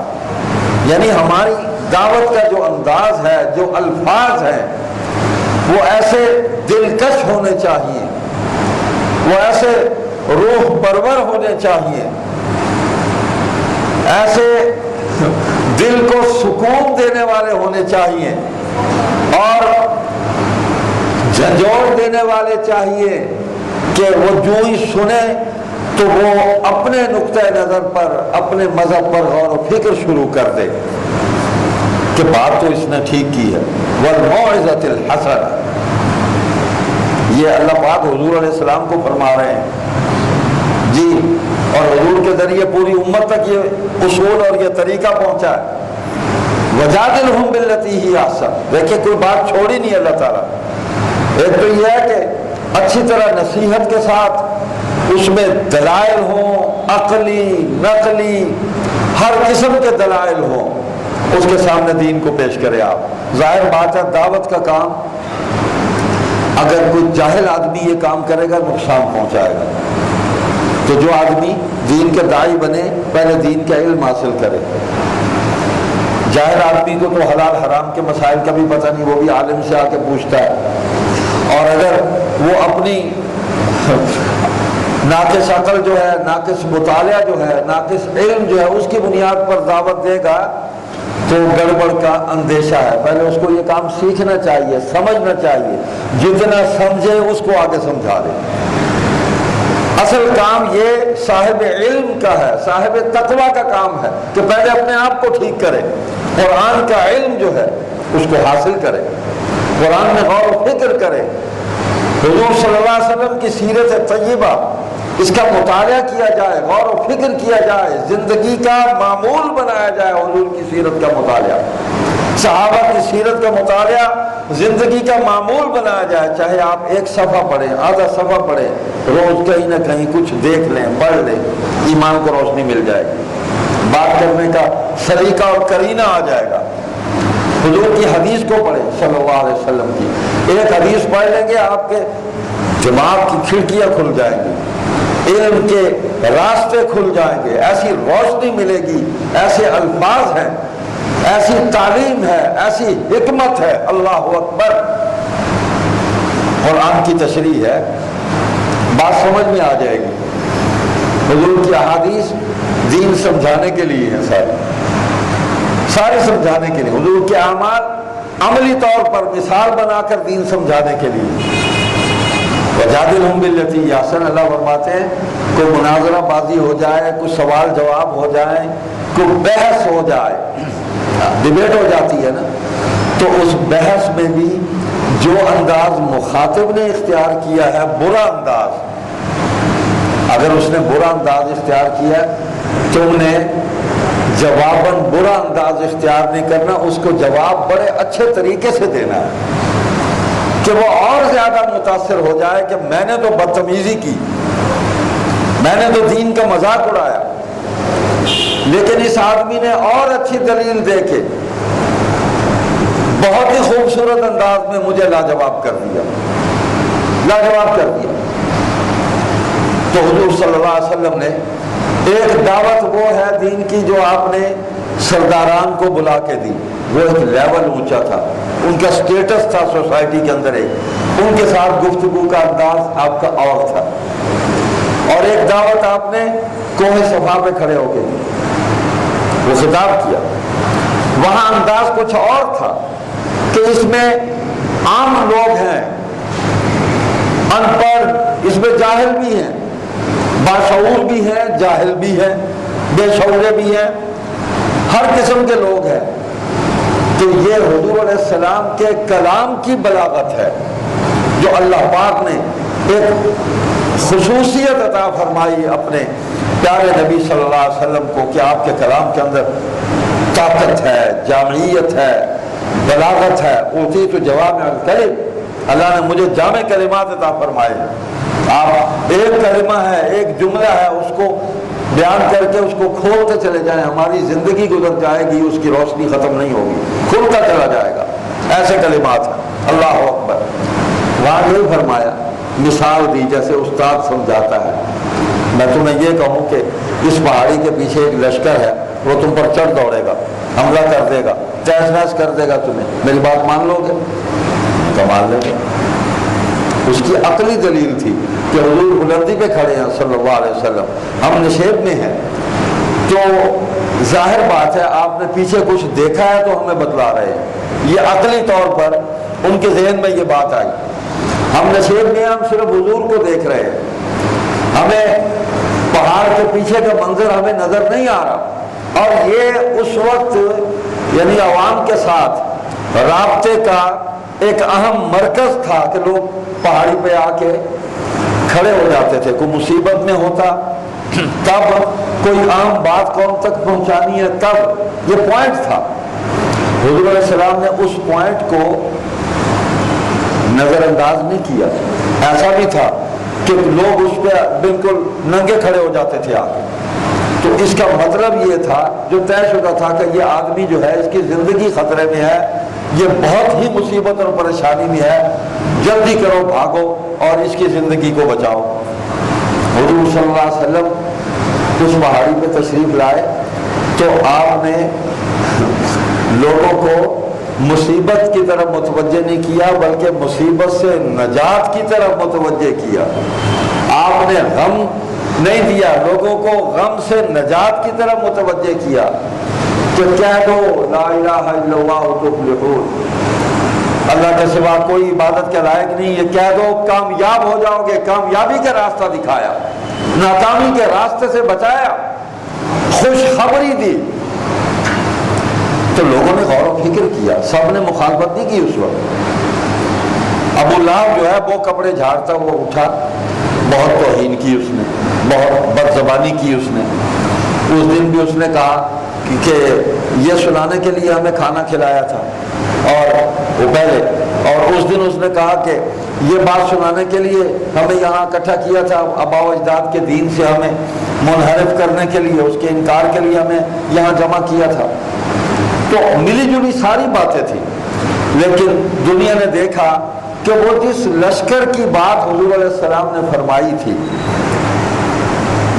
یعنی ہماری دعوت کا جو انداز ہے، جو الفاظ ہیں، وہ ایسے دلکش ہونے چاہیے، وہ ایسے روح پرور ہونے چاہیے، ایسے دل کو سکون دینے والے ہونے چاہیے، اور جھنجھوڑ دینے والے چاہیے کہ وہ جو ہی سنے تو وہ اپنے نقطۂ نظر پر، اپنے مذہب پر غور و فکر شروع کر دے کہ بات تو اس نے ٹھیک کی ہے. والموعظۃ الحسنہ، یہ اللہ پاک حضور علیہ السلام کو فرما رہے ہیں جی، اور حضور کے ذریعے پوری امت تک یہ اصول اور یہ طریقہ پہنچا ہے. وجادلہم باللتی ہی احسن. دیکھیں کوئی بات چھوڑی نہیں اللہ تعالیٰ. ایک تو یہ ہے کہ اچھی طرح نصیحت کے ساتھ اس میں دلائل ہوں، عقلی، نقلی، ہر قسم کے دلائل ہوں، اس کے سامنے دین کو پیش کرے آپ. ظاہر بات ہے دعوت کا کام اگر کوئی جاہل آدمی یہ کام کرے گا نقصان پہنچائے گا. تو جو آدمی دین کے داعی بنے پہلے دین کا علم حاصل کرے. جاہل آدمی کو تو حلال حرام کے مسائل کا بھی پتہ نہیں، وہ بھی عالم سے آ کے پوچھتا ہے، اور اگر وہ اپنی ناقص عقل جو ہے، ناقص مطالعہ جو ہے، ناقص علم جو ہے، اس کی بنیاد پر دعوت دے گا تو گڑبڑ کا اندیشہ ہے. پہلے اس کو یہ کام سیکھنا چاہیے، سمجھنا چاہیے، جتنا سمجھے اس کو آگے سمجھا دے. اصل کام یہ صاحب علم کا ہے، صاحب تقوی کا کام ہے کہ پہلے اپنے آپ کو ٹھیک کرے، قرآن کا علم جو ہے اس کو حاصل کرے، قرآن میں غور و فکر کرے، حضور صلی اللہ علیہ وسلم کی سیرت طیبہ اس کا مطالعہ کیا جائے، غور و فکر کیا جائے، زندگی کا معمول بنایا جائے حضور کی سیرت کا مطالعہ، صحابہ کی سیرت کا مطالعہ زندگی کا معمول بنایا جائے، چاہے آپ ایک صفحہ پڑھیں، آدھا صفحہ پڑھیں، روز کہیں نہ کہیں کچھ دیکھ لیں، پڑھ لیں، ایمان کو روشنی مل جائے گی، بات کرنے کا سلیقہ اور قرینہ آ جائے گا۔ حضور کی حدیث کو پڑھیں صلی اللہ علیہ وسلم کی، ایک حدیث پڑھ لیں گے آپ کے دماغ کی کھڑکیاں کھل جائیں گی، علم کے راستے کھل جائیں گے، ایسی روشنی ملے گی، ایسے الفاظ ہیں، ایسی تعلیم ہے، ایسی حکمت ہے، اللہ اکبر۔ قرآن کی تشریح ہے، بات سمجھ میں آ جائے گی۔ حضور کی احادیث دین سمجھانے کے لیے ہیں، سارے سمجھانے کے لیے، حضور کے اعمال عملی طور پر مثال بنا کر دین سمجھانے کے لیے۔ وَجَادِلْهُمْ بِالَّتِي هِيَ أَحْسَنُ، اللہ فرماتے ہیں کوئی مناظرہ بازی ہو جائے، کوئی سوال جواب ہو جائے، کوئی بحث ہو جائے، ڈیبیٹ ہو جاتی ہے نا، تو اس بحث میں بھی جو انداز مخاطب نے اختیار کیا ہے، برا انداز، اگر اس نے برا انداز اختیار کیا ہے، تم نے جواباً برا انداز اختیار نہیں کرنا، اس کو جواب بڑے اچھے طریقے سے دینا ہے کہ وہ اور زیادہ متاثر ہو جائے کہ میں نے تو بدتمیزی کی، میں نے تو دین کا مذاق اڑایا، لیکن اس آدمی نے اور اچھی دلیل دے کے بہت ہی خوبصورت انداز میں مجھے لاجواب کر دیا، لاجواب کر دیا۔ تو حضور صلی اللہ علیہ وسلم نے ایک دعوت وہ ہے دین کی جو آپ نے سرداران کو بلا کے دی، وہ ایک لیول اونچا تھا، ان کا سٹیٹس تھا سوسائٹی کے اندر، ایک ان کے ساتھ گفتگو کا انداز آپ کا اور تھا، اور ایک دعوت آپ نے کوہ صفا پہ کھڑے ہو کے دی، وہ خطاب کیا، وہاں انداز کچھ اور تھا کہ اس میں عام لوگ ہیں، ان پڑھ، اس میں جاہل بھی ہیں، باشعور بھی ہیں، جاہل بھی ہیں، بے شعورے بھی ہیں، ہر قسم کے لوگ ہیں، تو یہ حضور علیہ السلام کے کلام کی بلاغت ہے جو اللہ پاک نے ایک خصوصیت عطا فرمائی اپنے پیارے نبی صلی اللہ علیہ وسلم کو کہ آپ کے کلام کے اندر طاقت ہے، جامعیت ہے، بلاغت ہے۔ اوتیت جوامع الکلم، اللہ نے مجھے جامع کلمات عطا فرمائے ہیں۔ آپ ایک کلمہ ہے، ایک جملہ ہے، اس کو بیان کر کے اس کو کھولتے چلے جائیں، ہماری زندگی گزر جائے گی، اس کی روشنی ختم نہیں ہوگی، کھلتا چلا جائے گا، ایسے کلمات ہیں۔ اللہ اکبر۔ وہاں نہیں فرمایا، مثال دی جیسے استاد سمجھاتا ہے، میں تمہیں یہ کہوں کہ اس پہاڑی کے پیچھے ایک لشکر ہے، وہ تم پر چڑھ دوڑے گا، حملہ کر دے گا، تہس نہس کر دے گا تمہیں، میری بات مان لو گے؟ تو مان لے گا۔ اس کی عقلی دلیل تھی کہ حضور بلندی پہ کھڑے ہیں صلی اللہ علیہ وسلم، ہم نشیب میں ہیں، تو ظاہر بات ہے آپ نے پیچھے کچھ دیکھا ہے تو ہمیں بتلا رہے ہیں، یہ عقلی طور پر ان کے ذہن میں یہ بات آئی۔ ہم نشیب میں ہم صرف حضور کو دیکھ رہے ہیں، ہمیں پہاڑ کے پیچھے کا منظر ہمیں نظر نہیں آ رہا، اور یہ اس وقت یعنی عوام کے ساتھ رابطے کا ایک اہم مرکز تھا کہ لوگ پہاڑی پہ آ کے کھڑے ہو جاتے تھے، کوئی مصیبت میں ہوتا تب، کوئی اہم بات قوم تک پہنچانی ہے تب، یہ پوائنٹ تھا۔ حضور علیہ السلام نے اس پوائنٹ کو نظر انداز نہیں کیا، ایسا بھی تھا کہ لوگ اس پہ بالکل ننگے کھڑے ہو جاتے تھے آ کے، تو اس کا مطلب یہ تھا جو طے شدہ تھا کہ یہ آدمی جو ہے اس کی زندگی خطرے میں ہے، یہ بہت ہی مصیبت اور پریشانی میں ہے، جلدی کرو، بھاگو اور اس کی زندگی کو بچاؤ۔ حضور صلی اللہ علیہ وسلم اس پہاڑی پہ تشریف لائے تو آپ نے لوگوں کو مصیبت کی طرف متوجہ نہیں کیا بلکہ مصیبت سے نجات کی طرف متوجہ کیا۔ آپ نے غم نہیں دیا، لوگوں کو غم سے نجات کی طرف متوجہ کیا کہ کہہ دو لا الہ الا اللہ تفلحون، اللہ کے سوا کوئی عبادت کے لائق نہیں، یہ کہہ دو کامیاب ہو جاؤ گے، کامیابی کا راستہ دکھایا، ناکامی کے راستے سے بچایا، خوشخبری دی، تو لوگوں نے غور و فکر کیا، سب نے مخالفت نہیں کی اس وقت۔ ابو لہب جو ہے وہ کپڑے جھاڑتا ہوا اٹھا، بہت توہین کی اس نے، بہت بد زبانی کی اس نے۔ اس دن بھی اس نے کہا کہ یہ سنانے کے لیے ہمیں کھانا کھلایا تھا، اور وہ پہلے، اور اس دن اس نے کہا کہ یہ بات سنانے کے لیے ہمیں یہاں اکٹھا کیا تھا، آباء و اجداد کے دین سے ہمیں منحرف کرنے کے لیے، اس کے انکار کے لیے ہمیں یہاں جمع کیا تھا۔ تو ملی جلی ساری باتیں تھیں، لیکن دنیا نے دیکھا کہ وہ جس لشکر کی بات حضور علیہ السلام نے فرمائی تھی،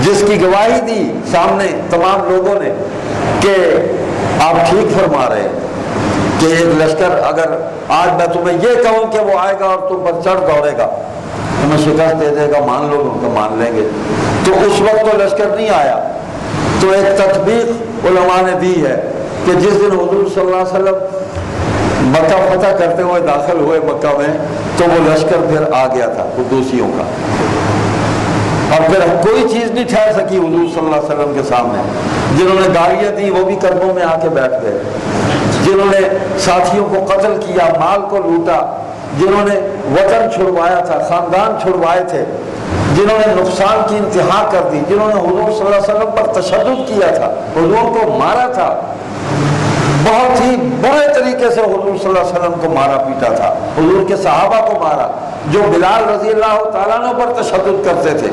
جس کی گواہی دی سامنے تمام لوگوں نے کہ آپ ٹھیک فرما رہے ہیں کہ ایک لشکر، اگر آج میں تمہیں یہ کہوں کہ وہ آئے گا اور تم پر چڑھ دوڑے گا، تمہیں شکست دے دے گا، مان لو گے، مان لیں گے۔ تو اس وقت تو لشکر نہیں آیا، تو ایک تطبیق علماء نے دی ہے کہ جس دن حضور صلی اللہ علیہ وسلم مکہ فتح کرتے ہوئے داخل ہوئے مکہ میں، تو وہ لشکر پھر آ گیا تھا قدوسیوں کا، اور پھر کوئی چیز نہیں ٹھہر سکی حضور صلی اللہ علیہ وسلم کے سامنے۔ جنہوں نے گالیاں دی وہ بھی قدموں میں آ کے بیٹھ گئے، جنہوں نے ساتھیوں کو قتل کیا، مال کو لوٹا، جنہوں نے وطن چھڑوایا تھا، خاندان چھڑوائے تھے، جنہوں نے نقصان کی انتہا کر دی، جنہوں نے حضور صلی اللہ علیہ وسلم پر تشدد کیا تھا، حضور کو مارا تھا، بہت ہی برے طریقے سے حضور صلی اللہ علیہ وسلم کو مارا پیٹا تھا، حضور کے صحابہ کو مارا، جو بلال رضی اللہ تعالیٰ عنہ پر تشدد کرتے تھے،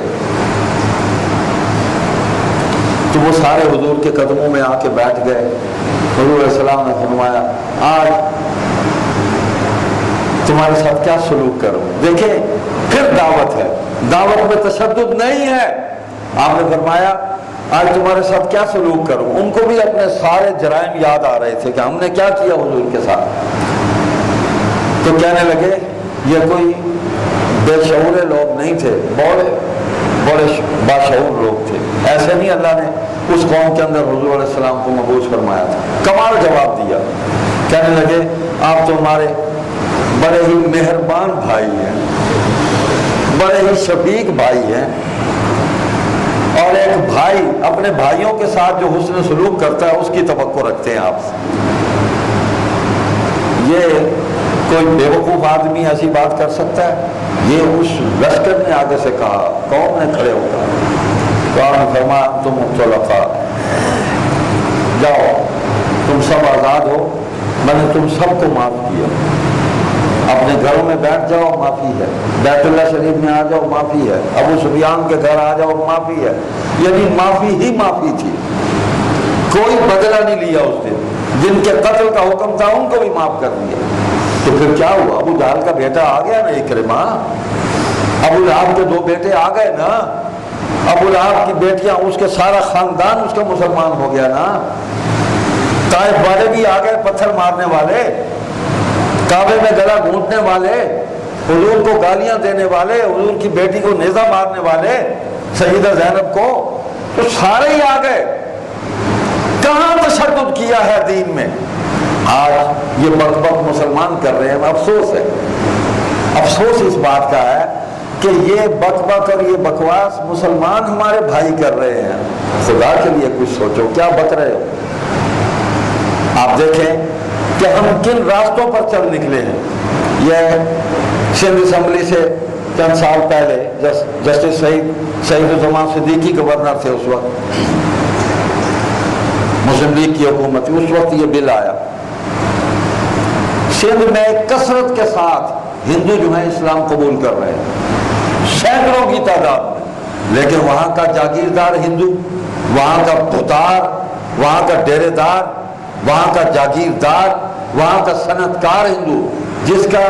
تو وہ سارے حضور کے قدموں میں آ کے بیٹھ گئے۔ حضور علیہ السلام نے فرمایا آج تمہارے ساتھ کیا سلوک کروں؟ دیکھیں پھر دعوت ہے، دعوت میں تشدد نہیں ہے۔ آپ نے فرمایا آج تمہارے ساتھ کیا سلوک کروں؟ ان کو بھی اپنے سارے جرائم یاد آ رہے تھے کہ ہم نے کیا کیا حضور کے ساتھ۔ تو کہنے لگے یہ کوئی بے شعور لوگ نہیں تھے، بڑے باشعور لوگ تھے، ایسے نہیں اللہ نے اس قوم کے اندر حضور علیہ السلام کو مبعوث فرمایا تھا۔ کمال جواب دیا، کہنے لگے آپ تو ہمارے بڑے ہی مہربان بھائی ہیں، بڑے ہی شفیق بھائی ہیں، اور ایک بھائی اپنے بھائیوں کے ساتھ جو حسن سلوک کرتا ہے اس کی توقع رکھتے ہیں آپ سے۔ یہ کوئی بیوقوف آدمی ایسی بات کر سکتا ہے؟ یہ اس لشکر نے آگے سے کہا، قوم نے کھڑے ہو کر، تو آپ نے فرمایا تم طلقاء، جاؤ تم سب آزاد ہو، میں نے تم سب کو معاف کیا، اپنے گھروں میں بیٹھ جاؤ، معافی ہے، بیت اللہ شریف میں آ جاؤ، معافی ہے، ابو سفیان کے گھر آ جاؤ، معافی ہے۔ یعنی معافی ہی معافی تھی، کوئی بدلہ نہیں لیا اس دن، جن کے قتل کا حکم تھا ان کو بھی معاف کر دیا۔ تو پھر کیا ہوا؟ ابو جہل کا بیٹا آ گیا نا اکرمہ، ابو لہب کے 2 بیٹے آ گئے نا، ابو لہب کی بیٹیاں، اس کے سارا خاندان اس کا مسلمان ہو گیا نا، طائف والے بھی آ گئے، پتھر مارنے والے، کعبے میں گلا گھونٹنے والے، حضور کو گالیاں دینے والے، حضور کی بیٹی کو نیزہ مارنے والے، سیدہ زینب کو، تو سارے ہی آ گئے۔ کہاں تشدد کیا ہے دین میں؟ آج یہ بک مسلمان کر رہے ہیں۔ افسوس ہے، افسوس اس بات کا ہے کہ یہ بک اور یہ بکواس مسلمان ہمارے بھائی کر رہے ہیں۔ خدا کے لیے کچھ سوچو، کیا بک رہے ہو؟ آپ دیکھیں کہ ہم کن راستوں پر چل نکلے ہیں۔ یہ سندھ اسمبلی سے چند سال پہلے جسٹس سعید الزمان صدیقی گورنر تھے، اس وقت مسلم لیگ کی حکومت تھی، اس وقت یہ بل آیا۔ سندھ میں کثرت کے ساتھ ہندو جو ہیں اسلام قبول کر رہے ہیں، سینکڑوں کی تعداد میں، لیکن وہاں کا جاگیردار ہندو، وہاں کا بھوتار، وہاں کا ڈیرے دار، وہاں کا جاگیردار، وہاں کا صنعت کار ہندو، جس کا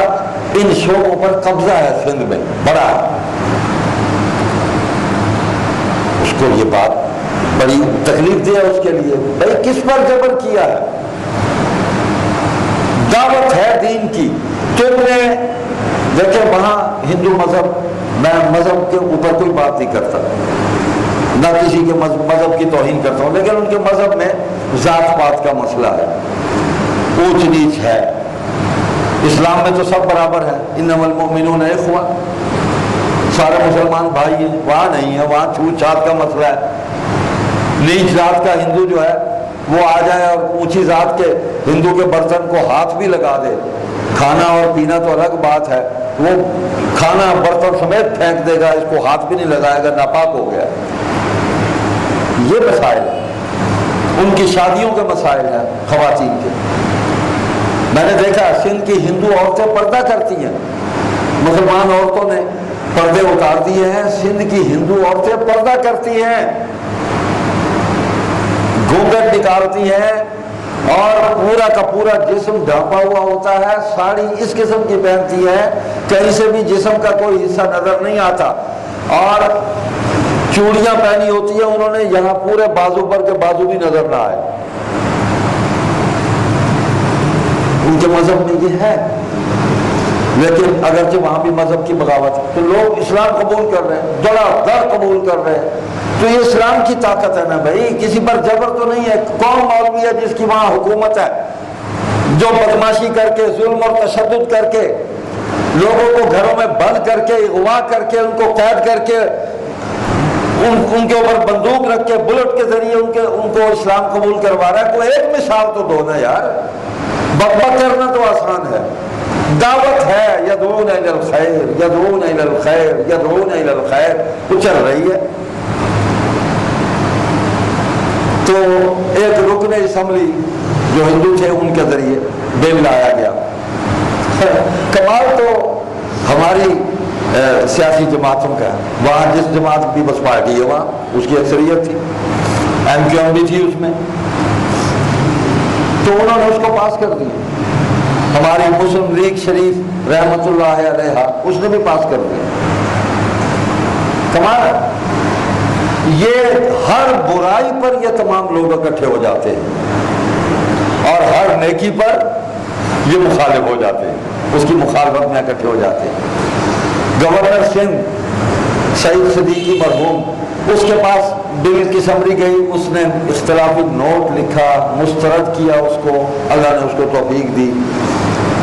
ان شعبوں پر قبضہ ہے سندھ میں بڑا ہے، اس کو یہ بات بڑی تکلیف دے اس کے لیے۔ بھائی کس پر جبر کیا ہے؟ دعوت ہے دین کی۔ تم نے دیکھیں وہاں ہندو مذہب، میں مذہب کے اوپر کوئی بات نہیں کرتا، نہ کسی کے مذہب کی توہین کرتا ہوں، لیکن ان کے مذہب میں ذات پات کا مسئلہ ہے، اونچ نیچ ہے، اسلام میں تو سب برابر ہے، انما المؤمنون اخوہ، سارے مسلمان بھائی ہیں. وہاں نہیں ہے، وہاں چھوت چھات کا مسئلہ ہے. نیچ ذات کا ہندو جو ہے وہ آ جائے اور اونچی ذات کے ہندو کے برتن کو ہاتھ بھی لگا دے. کھانا اور پینا تو الگ بات ہے، وہ کھانا برتن سمیت پھینک دے گا، اس کو ہاتھ بھی نہیں لگائے گا، ناپاک ہو گیا. یہ مسائل ان کی شادیوں کے مسائل ہیں خواتین کے. میں نے دیکھا سندھ کی ہندو عورتیں پردہ کرتی ہیں، مسلمان عورتوں نے پردے اتار دیے ہیں، سندھ کی ہندو عورتیں پردہ کرتی ہیں، گھونگھٹ نکالتی ہیں اور پورا کا پورا جسم ڈھانپا ہوا ہوتا ہے. ساڑی اس قسم کی پہنتی ہے کہیں سے بھی جسم کا کوئی حصہ نظر نہیں آتا، اور چوڑیاں پہنی ہوتی ہیں انہوں نے، یہاں پورے بازو پر کے بازو بھی نظر نہ آئے. ان کے مذہب میں یہ ہے، لیکن اگرچہ وہاں بھی مذہب کی بغاوت ہے تو لوگ اسلام قبول کر رہے ہیں، دڑا دڑ قبول کر رہے ہیں. تو یہ اسلام کی طاقت ہے نا بھائی، کسی پر جبر تو نہیں ہے. کون مولوی ہے جس کی وہاں حکومت ہے جو بدماشی کر کے، ظلم اور تشدد کر کے، لوگوں کو گھروں میں بند کر کے، اغوا کر کے، ان کو قید کر کے، ان کے اوپر بندوق رکھ کے، بلٹ کے ذریعے ان کو اسلام قبول کروا رہا ہے؟ کوئی ایک مثال تو دو نا یار. بکبک کرنا تو آسان ہے، دعوت ہے یدعون الی الخیر یدعون الی الخیر یدعون الی الخیر تو چل رہی ہے. تو ایک رکن اسمبلی جو ہندو تھے ان کے ذریعے بل لایا گیا. کمال تو ہماری سیاسی جماعتوں کا ہے، وہاں جس جماعت بھی بس پارٹی ہے وہاں اس کی اکثریت تھی، ایم کیو ایم بھی تھی اس میں، تو انہوں نے اس کو پاس کر دیا. ہماری مسلم لیگ شریف رحمت اللہ علیہ اس نے بھی پاس کر دیا. کمال ہے. یہ ہر برائی پر یہ تمام لوگ اکٹھے ہو جاتے ہیں اور ہر نیکی پر یہ مخالف ہو جاتے ہیں، اس کی مخالفت میں اکٹھے ہو جاتے ہیں. گورنر سندھ سعید صدیقی مرحوم، اس کے پاس بل کی سمری گئی، اس نے اختلافی نوٹ لکھا، مسترد کیا اس کو، اللہ نے اس کو توفیق دی،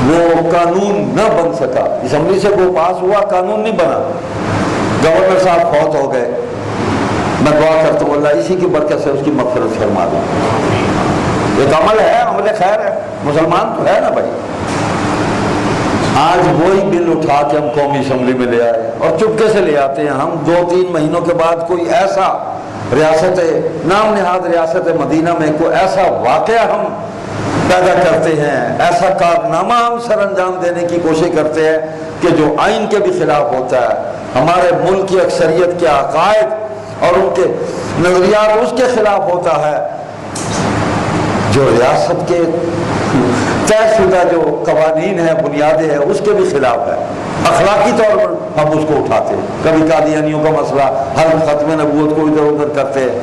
وہ قانون نہ بن سکا. اسمبلی سے وہ پاس ہوا، قانون نہیں بنا. گورنر صاحب فوت ہو گئے. میں دعا کرتا ہوں اللہ اسی کی برکت سے اس کی مغفرت فرما دے. ایک عمل ہے، عمل خیر ہے، مسلمان تو ہے نا بھائی. آج وہی بل اٹھا کے ہم قومی اسمبلی میں لے آئے اور چپکے سے لے آتے ہیں. ہم 2-3 مہینوں کے بعد کوئی ایسا ریاست نام نہاد ریاست مدینہ میں کوئی ایسا واقعہ ہم پیدا کرتے ہیں، ایسا کارنامہ ہم سر انجام دینے کی کوشش کرتے ہیں کہ جو آئین کے بھی خلاف ہوتا ہے، ہمارے ملک کی اکثریت کے عقائد اور ان کے نظریات اس کے خلاف ہوتا ہے، جو ریاست کے طے شدہ جو قوانین ہیں، بنیادیں ہیں، اس کے بھی خلاف ہے. اخلاقی طور پر ہم اس کو اٹھاتے ہیں. کبھی قادیانیوں کا مسئلہ، ہر ختم نبوت کو ادھر ادھر کرتے ہیں.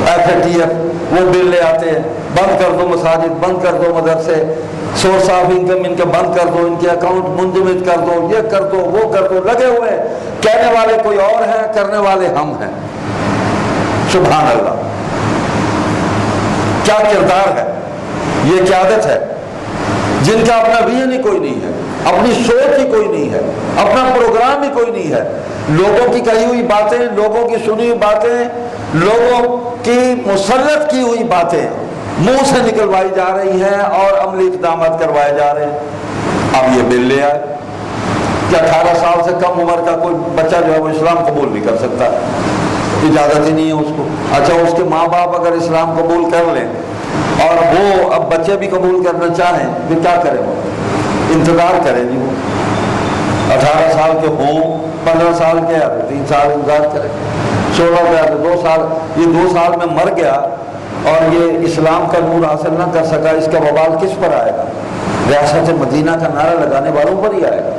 FATF وہ بل لے آتے ہیں، بند کر دو مساجد، بند کر دو مدرسے، سورس آف انکم ان کے بند کر دو، ان کے اکاؤنٹ منجمد کر دو، یہ کر دو وہ کر دو. لگے ہوئے کہنے والے کوئی اور ہیں، کرنے والے ہم ہیں. سبحان اللہ. کیا کردار ہے، یہ قیادت ہے جن کا اپنا ویژن ہی کوئی نہیں ہے، اپنی سوچ ہی کوئی نہیں ہے، اپنا پروگرام ہی کوئی نہیں ہے. لوگوں کی کہی ہوئی باتیں، لوگوں کی سنی ہوئی باتیں، لوگوں کی مسلط کی ہوئی باتیں منہ سے نکلوائی جا رہی ہیں اور عملی اقدامات کروائے جا رہے ہیں. اب یہ بل لے آئے کہ 18 سال سے کم عمر کا کوئی بچہ جو ہے وہ اسلام قبول نہیں کر سکتا، اجازت ہی نہیں ہے اس کو. اچھا اس کے ماں باپ اگر اسلام قبول کر لیں اور وہ اب بچے بھی قبول کرنا چاہیں تو کیا کریں؟ وہ انتظار کریں جی. وہ 18 سال کے ہوں، 15 سال کے 3 سال انتظار کریں، 16 کے 2 سال. یہ 2 سال میں مر گیا اور یہ اسلام کا نور حاصل نہ کر سکا، اس کا وبال کس پر آئے گا؟ ریاست مدینہ کا نعرہ لگانے والوں پر ہی آئے گا.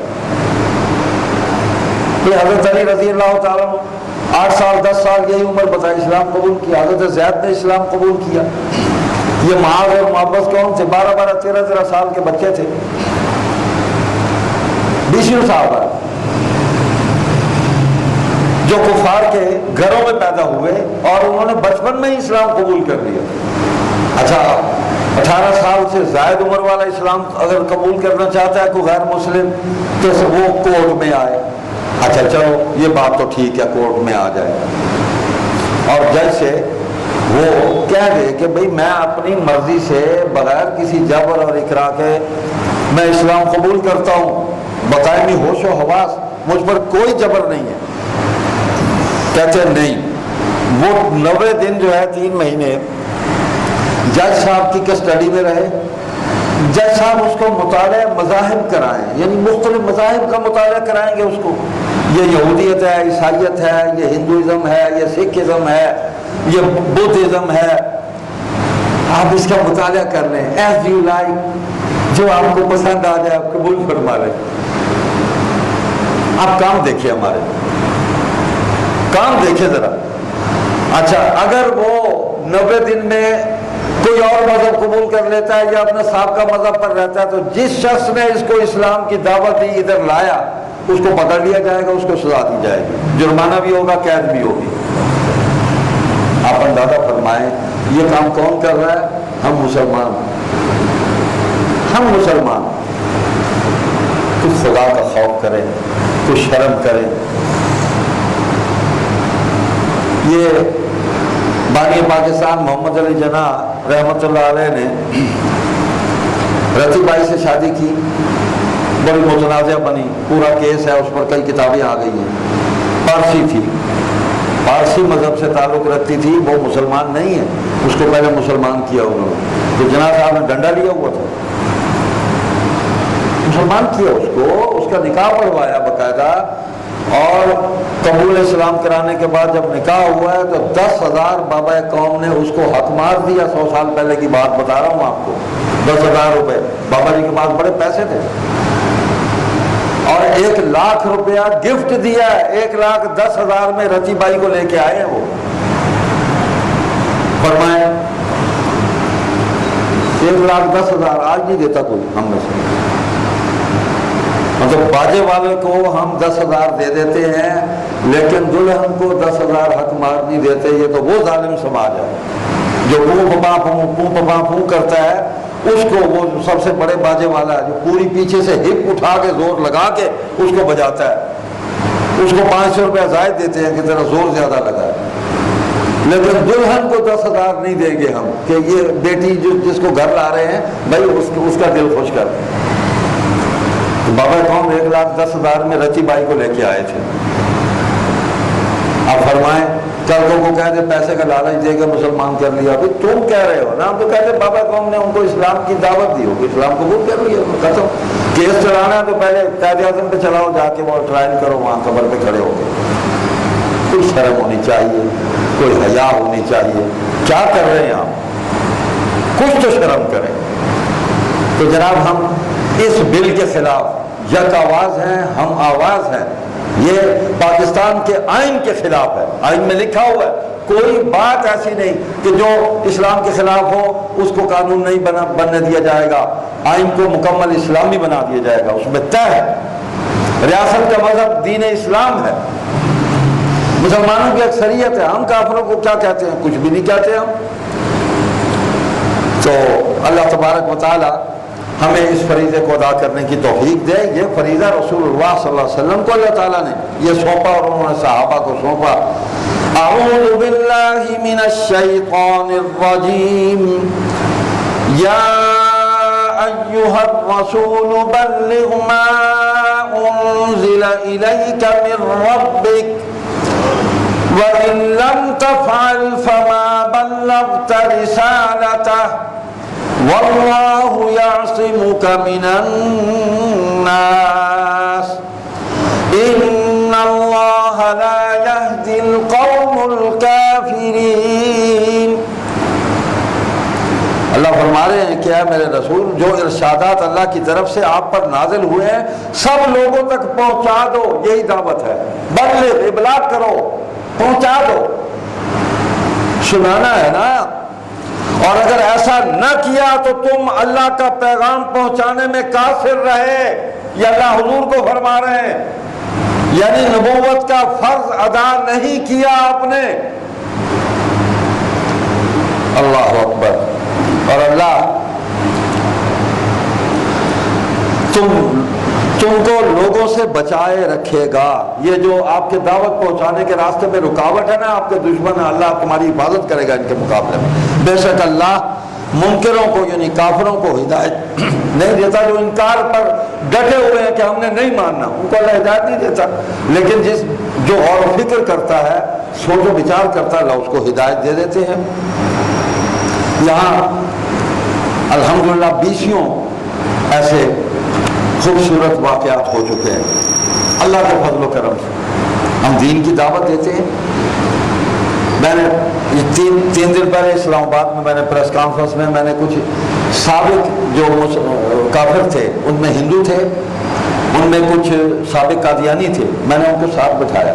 یہ حضرت علی رضی اللہ تعالیٰ 8 سال 10 سال یہی عمر بتائی اسلام قبول کیا. حضرت زید نے اسلام قبول کیا. یہ معاذ اور محبت کون تھے؟ 12 13 سال کے بچے تھے، 20 صحابہ جو کفار کے گھروں میں پیدا ہوئے اور انہوں نے بچپن میں ہی اسلام قبول کر لیا. اچھا 18 سال سے زائد عمر والا اسلام اگر قبول کرنا چاہتا ہے کوئی غیر مسلم تو وہ کورٹ میں آئے. اچھا چلو یہ بات تو ٹھیک ہے، کورٹ میں آ جائے اور جج سے وہ کہہ دے کہ بھئی میں اپنی مرضی سے بغیر کسی جبر اور اکراہ کے میں اسلام قبول کرتا ہوں، بقائمی ہوش و حواس، مجھ پر کوئی جبر نہیں ہے. کہتے ہیں نہیں، وہ 90 دن جو ہے 3 مہینے جج صاحب کی کسٹڈی میں رہے. جج صاحب اس کو مطالعہ مذاہب کرائیں، یعنی مختلف مذاہب کا مطالعہ کرائیں گے اس کو. یہ یہودیت ہے، عیسائیت ہے، یہ ہندوازم ہے، یہ سکھ ازم ہے، یہ بدھ ازم ہے، آپ اس کا مطالعہ کر لیں ایز یو لائک، جو آپ کو پسند آ جائے آپ قبول فرما لیں. آپ کام دیکھیے، ہمارے کام دیکھیے ذرا. اچھا اگر وہ 90 دن میں کوئی اور مذہب قبول کر لیتا ہے یا اپنے سابقہ مذہب پر رہتا ہے تو جس شخص نے اس کو اسلام کی دعوت دی ادھر لایا اس کو پکڑ لیا جائے گا، اس کو سزا دی جائے گی، جرمانہ بھی ہوگا، قید بھی ہوگی. آپ اندازہ فرمائیں یہ کام کون کر رہا ہے؟ ہم مسلمان. ہم مسلمان کچھ خدا کا خوف کریں، کچھ شرم کریں. یہ بانی پاکستان محمد علی جناح رحمۃ اللہ علیہ نے رتی بائی سے شادی کی، بڑی متنازع بنی، پورا کیس ہے، اس پر کئی کتابیں آ گئی ہیں. پارسی تھی، پارسی مذہب سے تعلق رکھتی تھی، وہ مسلمان نہیں ہے. اس کو پہلے مسلمان کیا انہوں نے، تو جناح صاحب نے ڈنڈا لیا ہوا تھا، مسلمان کیا اس کو، اس کا نکاح پڑھوایا باقاعدہ، اور قبول اسلام کرانے کے بعد جب نکاح ہوا ہے تو 10,000 بابا قوم نے اس کو حق مار دیا. 100 سال پہلے کی بات بتا رہا ہوں آپ کو. 10,000 روپے بابا جی کے پاس بڑے پیسے تھے، اور 1 لاکھ روپیہ گفٹ دیا. 1,10,000 میں رتی بائی کو لے کے آئے ہیں. وہ فرمائے 1,10,000 آج نہیں دیتا کوئی ہم میں سے، مطلب باجے والے کو ہم 10,000 دے دیتے ہیں لیکن دلہن کو 10,000 حق مار نہیں دیتے. یہ تو وہ ظالم سماج ہے جو پوں پپا پوں کرتا ہے. اس کو وہ سب سے بڑے باجے والا ہے جو پوری پیچھے سے ہپ اٹھا کے زور لگا کے اس کو بجاتا ہے. اس کو 500 روپیہ زائد دیتے ہیں کہ ذرا زور زیادہ لگا ہے، لیکن دلہن کو 10,000 نہیں دیں گے ہم کہ یہ بیٹی جس کو گھر لا رہے ہیں بھائی اس کا دل خوش کر. بابا قوم 1,10,000 میں رتی بائی کو لے کے آئے تھے. آپ فرمائیں چلکوں کو کہہ دے پیسے کا لالچ دے کے مسلمان کر لیا. ابھی تم کہہ رہے ہو نا، ہم تو کہتے بابا قوم نے ان کو اسلام کی دعوت دی ہوگی، اسلام قبول کر لیا، ختم. کیس چلانا ہے تو پہلے قائد اعظم پہ چلاؤ، جا کے وہ ٹرائل کرو وہاں قبر پہ کھڑے ہو کے. کوئی شرم ہونی چاہیے، کوئی حیا ہونی چاہیے. کیا کر رہے ہیں آپ؟ کچھ تو شرم کریں. تو جناب ہم اس بل کے خلاف یک آواز ہیں، ہم آواز ہیں. یہ پاکستان کے آئین کے خلاف ہے. آئین میں لکھا ہوا ہے کوئی بات ایسی نہیں کہ جو اسلام کے خلاف ہو اس کو قانون نہیں بننے دیا جائے گا. آئین کو مکمل اسلامی بنا دیا جائے گا. اس میں طے ہے ریاست کا مذہب دین اسلام ہے، مسلمانوں کی اکثریت ہے. ہم کافروں کو کیا کہتے ہیں؟ کچھ بھی نہیں کہتے ہم. تو اللہ تبارک و تعالی ہمیں اس فریضے کو ادا کرنے کی توفیق دے. یہ فریضہ رسول اللہ صلی اللہ علیہ وسلم کو اللہ تعالیٰ نے یہ سونپا اور انہوں نے صحابہ کو سونپا. اعوذ باللہ من الشیطان الرجیم. یا ایہا الرسول بلغ ما انزل الیک من ربک وَإِن لَّمْ تَفْعَلْ فَمَا بَلَّغْتَ رِسَالَتَهُ وَاللَّهُ يَعْصِمُكَ مِنَ النَّاسِ إِنَّ اللَّهَ لَا يَهْدِي الْقَوْمَ الْكَافِرِينَ. اللہ فرما رہے ہیں کہ اے میرے رسول جو ارشادات اللہ کی طرف سے آپ پر نازل ہوئے ہیں سب لوگوں تک پہنچا دو. یہی دعوت ہے. بلغ، ابلاغ کرو، پہنچا دو، سنانا ہے نا. اور اگر ایسا نہ کیا تو تم اللہ کا پیغام پہنچانے میں قاصر رہے. یہ اللہ حضور کو فرما رہے ہیں، یعنی نبوت کا فرض ادا نہیں کیا آپ نے. اللہ اکبر. اور اللہ تم کو لوگوں سے بچائے رکھے گا. یہ جو آپ کے دعوت پہنچانے کے راستے میں رکاوٹ ہے نا، آپ کے دشمن ہیں، اللہ تمہاری حفاظت کرے گا ان کے مقابلے میں. بے شک اللہ منکروں کو یعنی کافروں کو ہدایت نہیں دیتا. جو انکار پر ڈٹے ہوئے ہیں کہ ہم نے نہیں ماننا، ان کو اللہ ہدایت نہیں دیتا. لیکن جو غور و فکر کرتا ہے، سوچ و بچار کرتا ہے، اللہ اس کو ہدایت دے دیتے ہیں. یہاں الحمدللہ 20 ایسے خوبصورت واقعات ہو چکے ہیں اللہ کے فضل و کرم سے. ہم دین کی دعوت دیتے ہیں. میں نے تین دن پہلے اسلام آباد میں نے پریس کانفرنس میں نے کچھ سابق جو کافر تھے، ان میں ہندو تھے، ان میں کچھ سابق قادیانی تھے، میں نے ان کو ساتھ بٹھایا.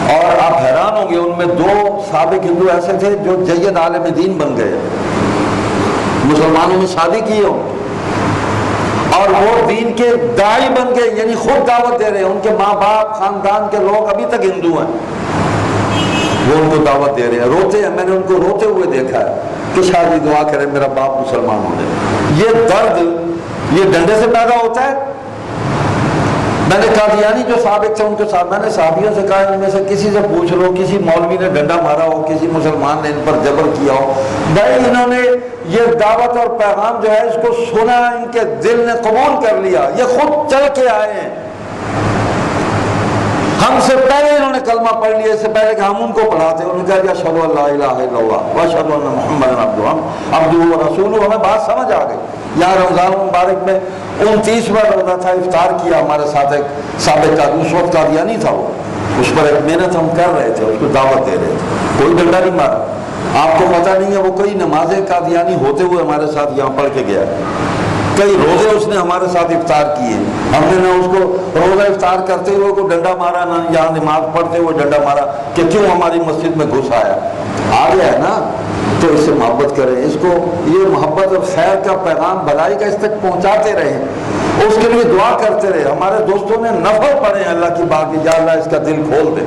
اور آپ حیران ہوں گے، ان میں 2 سابق ہندو ایسے تھے جو جید عالم دین بن گئے، مسلمانوں میں شادی کی ہو، اور وہ دین کے داعی بن گئے، یعنی خود دعوت دے رہے ہیں. ان کے ماں باپ خاندان کے لوگ ابھی تک ہندو ہیں، وہ ان کو دعوت دے رہے ہیں. روتے ہیں، میں نے ان کو روتے ہوئے دیکھا ہے کہ شادی دعا کرے میرا باپ مسلمان ہو جائے. یہ درد یہ ڈنڈے سے پیدا ہوتا ہے. میں نے قادیانی جو سابق تھے ان کے ساتھ میں نے صحابیوں سے کہا ان میں سے کسی سے پوچھ لو، کسی مولوی نے ڈنڈا مارا ہو، کسی مسلمان نے ان پر جبر کیا ہو. بھائی انہوں نے یہ دعوت اور پیغام جو ہے اس کو سنا، ان کے دل نے قبول کر لیا، یہ خود چل کے آئے ہیں. ہم سے پہلے انہوں نے کلمہ پڑھ لیا، اس سے پہلے کہ ہم ان کو پڑھاتے. انہوں نے کہا اشہد ان لا الہ الا اللہ واشہد ان محمدا عبدہ ورسولہ. ہمیں بات سمجھ آ گئی. یہاں رمضان مبارک میں 29واں روزہ تھا، افطار کیا ہمارے ساتھ ایک سابق کا، اس وقت قادیانی تھا وہ، اس پر ایک محنت ہم کر رہے تھے، اس کو دعوت دے رہے تھے. کوئی ڈنڈا نہیں مارا. آپ کو پتہ نہیں ہے وہ کئی نمازیں قادیانی ہوتے ہوئے ہمارے ساتھ یہاں پڑھ کے گیا، کئی روزے اس نے ہمارے ساتھ افطار کیے. ہم نے نہ اس کو روزہ افطار کرتے ہوئے کو ڈنڈا مارا، نہ یہاں نماز پڑھتے ہوئے ڈنڈا مارا کہ کیوں ہماری مسجد میں گھس آیا. آ گیا ہے نا تو اس سے محبت کریں. اس کو یہ محبت اور خیر کا پیغام بھلائی کا اس تک پہنچاتے رہیں، اس کے لیے دعا کرتے رہے. ہمارے دوستوں نے نفل پڑھے اللہ کی بات کی، یا اللہ اس کا دل کھول دے.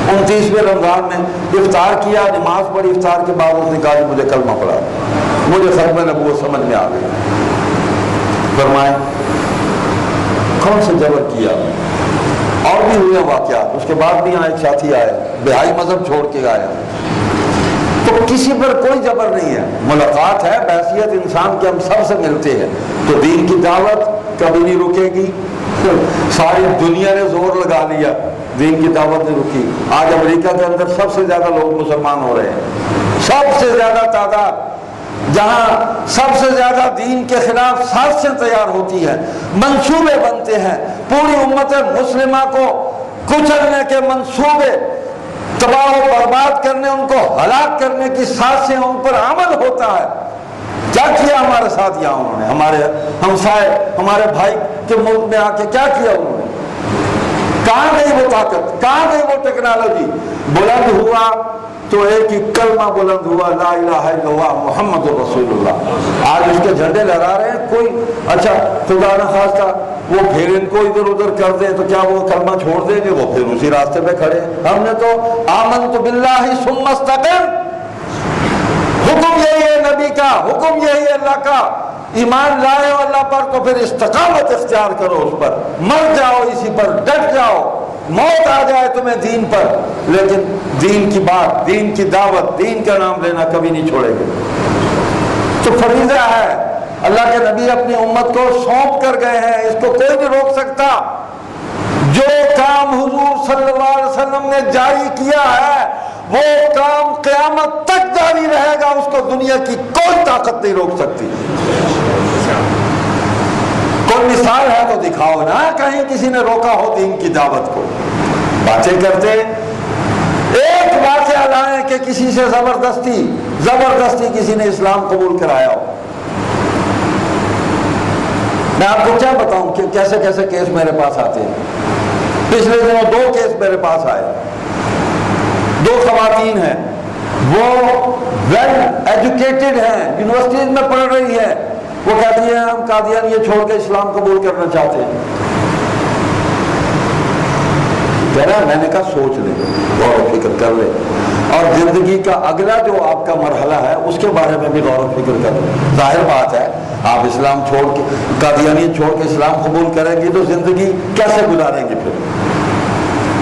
29ویں رمضان میں افطار کیا، نماز پڑھی، افطار کے بعد اس نے کہا مجھے کلمہ پڑھا. مجھے ختم نبوت سمجھ میں آ گئی. فرمائیں کون سے جبر کیا. اور بھی ہوئے واقعات. اس کے بعد بھی یہاں ایک ساتھی آئے، بہائی مذہب چھوڑ کے آیا. تو کسی پر کوئی جبر نہیں ہے. ملاقات ہے بحیثیت انسان کے، ہم سب سے ملتے ہیں. تو دین کی دعوت کبھی نہیں رکے گی. ساری دنیا نے زور لگا لیا، دین کی دعوت نہیں رکی. آج امریکہ کے اندر سب سے زیادہ لوگ مسلمان ہو رہے ہیں، سب سے زیادہ تعداد. جہاں سب سے زیادہ دین کے خلاف سازشیں تیار ہوتی ہیں، منصوبے بنتے ہیں، پوری امت مسلمہ کو کچلنے کے منصوبے، تباہ و برباد کرنے، ان کو ہلاک کرنے کی سازشیں ان پر عمل ہوتا ہے. کیا کیا ہمارے ساتھ یہاں انہوں نے، ہمارے ہمسائے، ہمارے بھائی کے ملک میں آ کے کیا کیا انہوں نے. کہاں گئی وہ طاقت، کہاں گئی وہ ٹیکنالوجی. بلند ہوا تو ایک ہی کلمہ بلند ہوا، لا الہ الا اللہ محمد رسول اللہ. آج اس کے جھنڈے لہرا رہے ہیں. کوئی اچھا خدا نہ خواستہ وہ پھر ان کو ادھر ادھر کر دیں تو کیا وہ کلمہ چھوڑ دیں گے؟ وہ پھر اسی راستے پہ کھڑے. ہم نے تو آمنت باللہ ثم استقم، حکم یہی ہے نبی کا، حکم یہی ہے اللہ کا. ایمان لائے ہو اللہ پر تو پھر استقامت اختیار کرو، اس پر مر جاؤ، اسی پر ڈٹ جاؤ. موت آ جائے تمہیں دین پر، لیکن دین کی بات، دین کی دعوت، دین کا نام لینا کبھی نہیں چھوڑے گے. تو فریضہ ہے، اللہ کے نبی اپنی امت کو سونپ کر گئے ہیں، اس کو کوئی نہیں روک سکتا. جو کام حضور صلی اللہ علیہ وسلم نے جاری کیا ہے وہ کام قیامت تک جاری رہے گا، اس کو دنیا کی کوئی طاقت نہیں روک سکتی. کوئی مثال ہے تو دکھاؤ نا، کہیں کسی نے روکا ہو دین کی دعوت کو. باتیں کرتے، ایک واقعہ لائیں کہ کسی سے زبردستی کسی نے اسلام قبول کرایا ہو. میں آپ کو کیا بتاؤں کہ کیسے کیسے کیس میرے پاس آتے ہیں. پچھلے دنوں 2 کیس میرے پاس آئے. 2 خواتین ہیں، وہ ویل ایجوکیٹڈ ہیں، یونیورسٹیز میں پڑھ رہی ہیں. وہ کہتی ہیں ہم قادیانیت چھوڑ کے اسلام قبول کرنا چاہتے ہیں. ذرا میں نے کہا سوچ لیں، غور و فکر کر لیں، اور زندگی کا اگلا جو آپ کا مرحلہ ہے اس کے بارے میں بھی غور و فکر کریں۔ ظاہر بات ہے آپ اسلام چھوڑ کے، قادیانیت چھوڑ کے اسلام قبول کریں گی تو زندگی کیسے گزاریں گے؟ پھر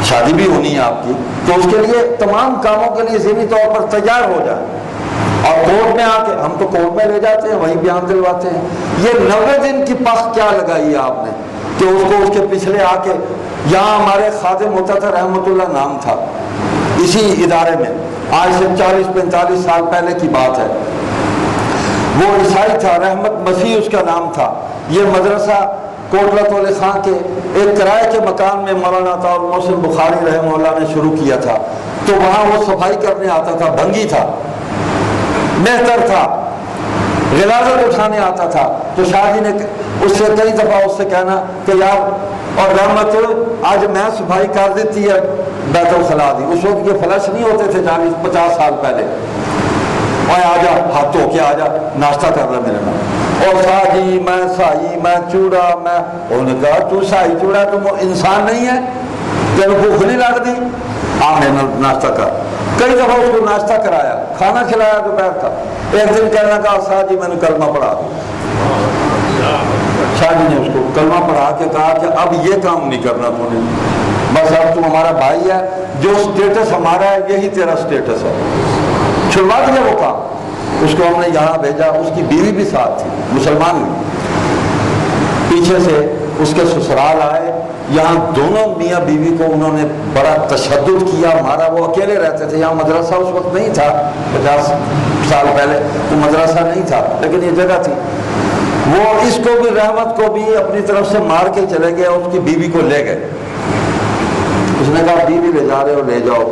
شادی بھی ہونی ہے آپ کی، تو اس کے لیے تمام کاموں کے لیے ذہنی طور پر تیار ہو جائیں۔ اور کورٹ میں آ کے، ہم تو کورٹ میں لے جاتے ہیں، وہیں بیان دلواتے ہیں۔ یہ 90 دن کی پخ کیا لگائی ہے آپ نے کہ اس کو اس کے پچھلے آ کے، یہاں ہمارے خادم ہوتا تھا، رحمت اللہ نام تھا، اسی ادارے میں، آج سے 40-45 سال پہلے کی بات ہے، وہ عیسائی تھا، رحمت مسیح اس کا نام تھا۔ یہ مدرسہ کوٹلہ تولے خان کے ایک کرائے کے مکان میں مولانا عطاء المحسن بخاری رحمہ اللہ نے شروع کیا تھا، تو وہاں وہ صفائی کرنے آتا تھا، بھنگی تھا، بہتر تھا، غلاظت اٹھانے آتا تھا، تو شاہ جی نے اس سے کئی دفعہ اس سے کہنا کہ یار، اور رحمت آج میں صفائی کر دیتی ہے بیت الخلا دی، اس وقت یہ فلش نہیں ہوتے تھے 40-50 سال پہلے، اور آ جا ہاتھ دھو کے آ جا ناشتہ کر رہا میرے نام، اور شاہ جی میں سائی میں چوڑا، میں انہوں نے کہا تو سائی چوڑا تم انسان نہیں ہے، تیرے بھوک نہیں لگ دی، آ میں ناشتہ کر۔ کئی دفعہ اس کو ناشتہ کرایا، کھانا کھلایا دوپہر کا۔ ایک دن کہنا کہا شاہ جی میں نے کلمہ پڑھا دیا، شاہ جی نے اس کو کلمہ پڑھا کے کہا کہ اب یہ کام نہیں کرنا تو نے، بس اب تم ہمارا بھائی ہے، جو سٹیٹس ہمارا ہے یہی تیرا سٹیٹس ہے، چھڑوا دیا وہ کام۔ اس کو ہم نے یہاں بھیجا، اس کی بیوی بھی ساتھ تھی، مسلمان بھی، پیچھے سے اس کے سسرال آئے، یہاں دونوں میاں بیوی کو انہوں نے بڑا تشدد کیا، مارا۔ وہ اکیلے رہتے تھے، یہاں مدرسہ اس وقت نہیں تھا، 50 سال پہلے وہ مدرسہ نہیں تھا، لیکن یہ جگہ تھی۔ وہ اس کو بھی، رحمت کو بھی اپنی طرف سے مار کے چلے گئے، اس کی بیوی کو لے گئے۔ اس نے کہا بیوی لے جا رہے ہو لے جاؤ،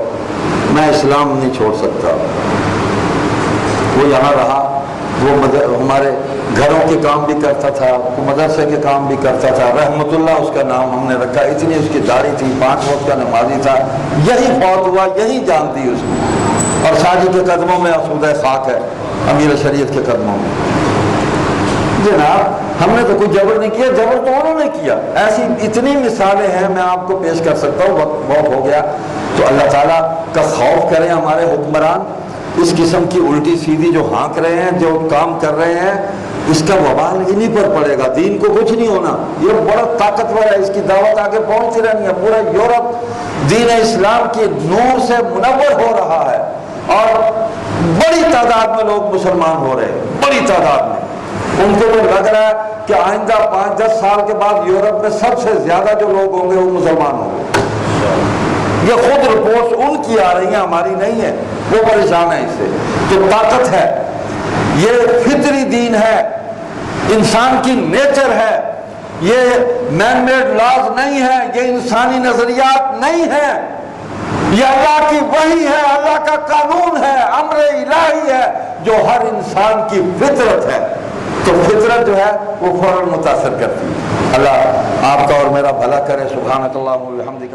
میں اسلام نہیں چھوڑ سکتا۔ وہ یہاں رہا، وہ ہمارے گھروں کے کام بھی کرتا تھا، مدرسے کے کام بھی کرتا تھا، رحمت اللہ اس کا نام ہم نے رکھا، اتنی اس کی داڑھی تھی، 5 وقت کا نمازی تھا۔ یہی فوت ہوا، یہی جان دی اس نے، اور شاہ جی کے قدموں میں آسودہ خاک ہے، امیر شریعت کے قدموں میں۔ جناب ہم نے تو کوئی جبر نہیں کیا، جبر تو انہوں نے کیا۔ ایسی اتنی مثالیں ہیں، میں آپ کو پیش کر سکتا ہوں، وقت بہت ہو گیا۔ تو اللہ تعالیٰ کا خوف کریں ہمارے حکمران، اس قسم کی الٹی سیدھی جو ہانک رہے ہیں، جو کام کر رہے ہیں، اس کا وبال انہیں پر پڑے گا، دین کو کچھ نہیں ہونا۔ یہ بڑا طاقتور ہے، اس کی دعوت آگے پہنچتی رہنی ہے۔ پورا یورپ دین اسلام کی نور سے منور ہو رہا ہے، اور بڑی تعداد میں لوگ مسلمان ہو رہے ہیں، بڑی تعداد میں۔ ان کو تو لگ رہا ہے کہ آئندہ 5-10 سال کے بعد یورپ میں سب سے زیادہ جو لوگ ہوں گے وہ مسلمان ہوں گے۔ یہ خود رپورٹس ان کی آ رہی ہیں، ہماری نہیں ہے، وہ پریشان ہے اس سے۔ تو طاقت ہے، یہ فطری دین ہے، انسان کی نیچر ہے، یہ مین میڈ لاز نہیں ہے، یہ انسانی نظریات نہیں ہے، یہ اللہ کی وحی ہے، اللہ کا قانون ہے، امر الہی ہے، جو ہر انسان کی فطرت ہے۔ تو فطرت جو ہے وہ فوراً متاثر کرتی ہے۔ اللہ آپ کا اور میرا بھلا کرے۔ سبحانک اللہم و بحمدک۔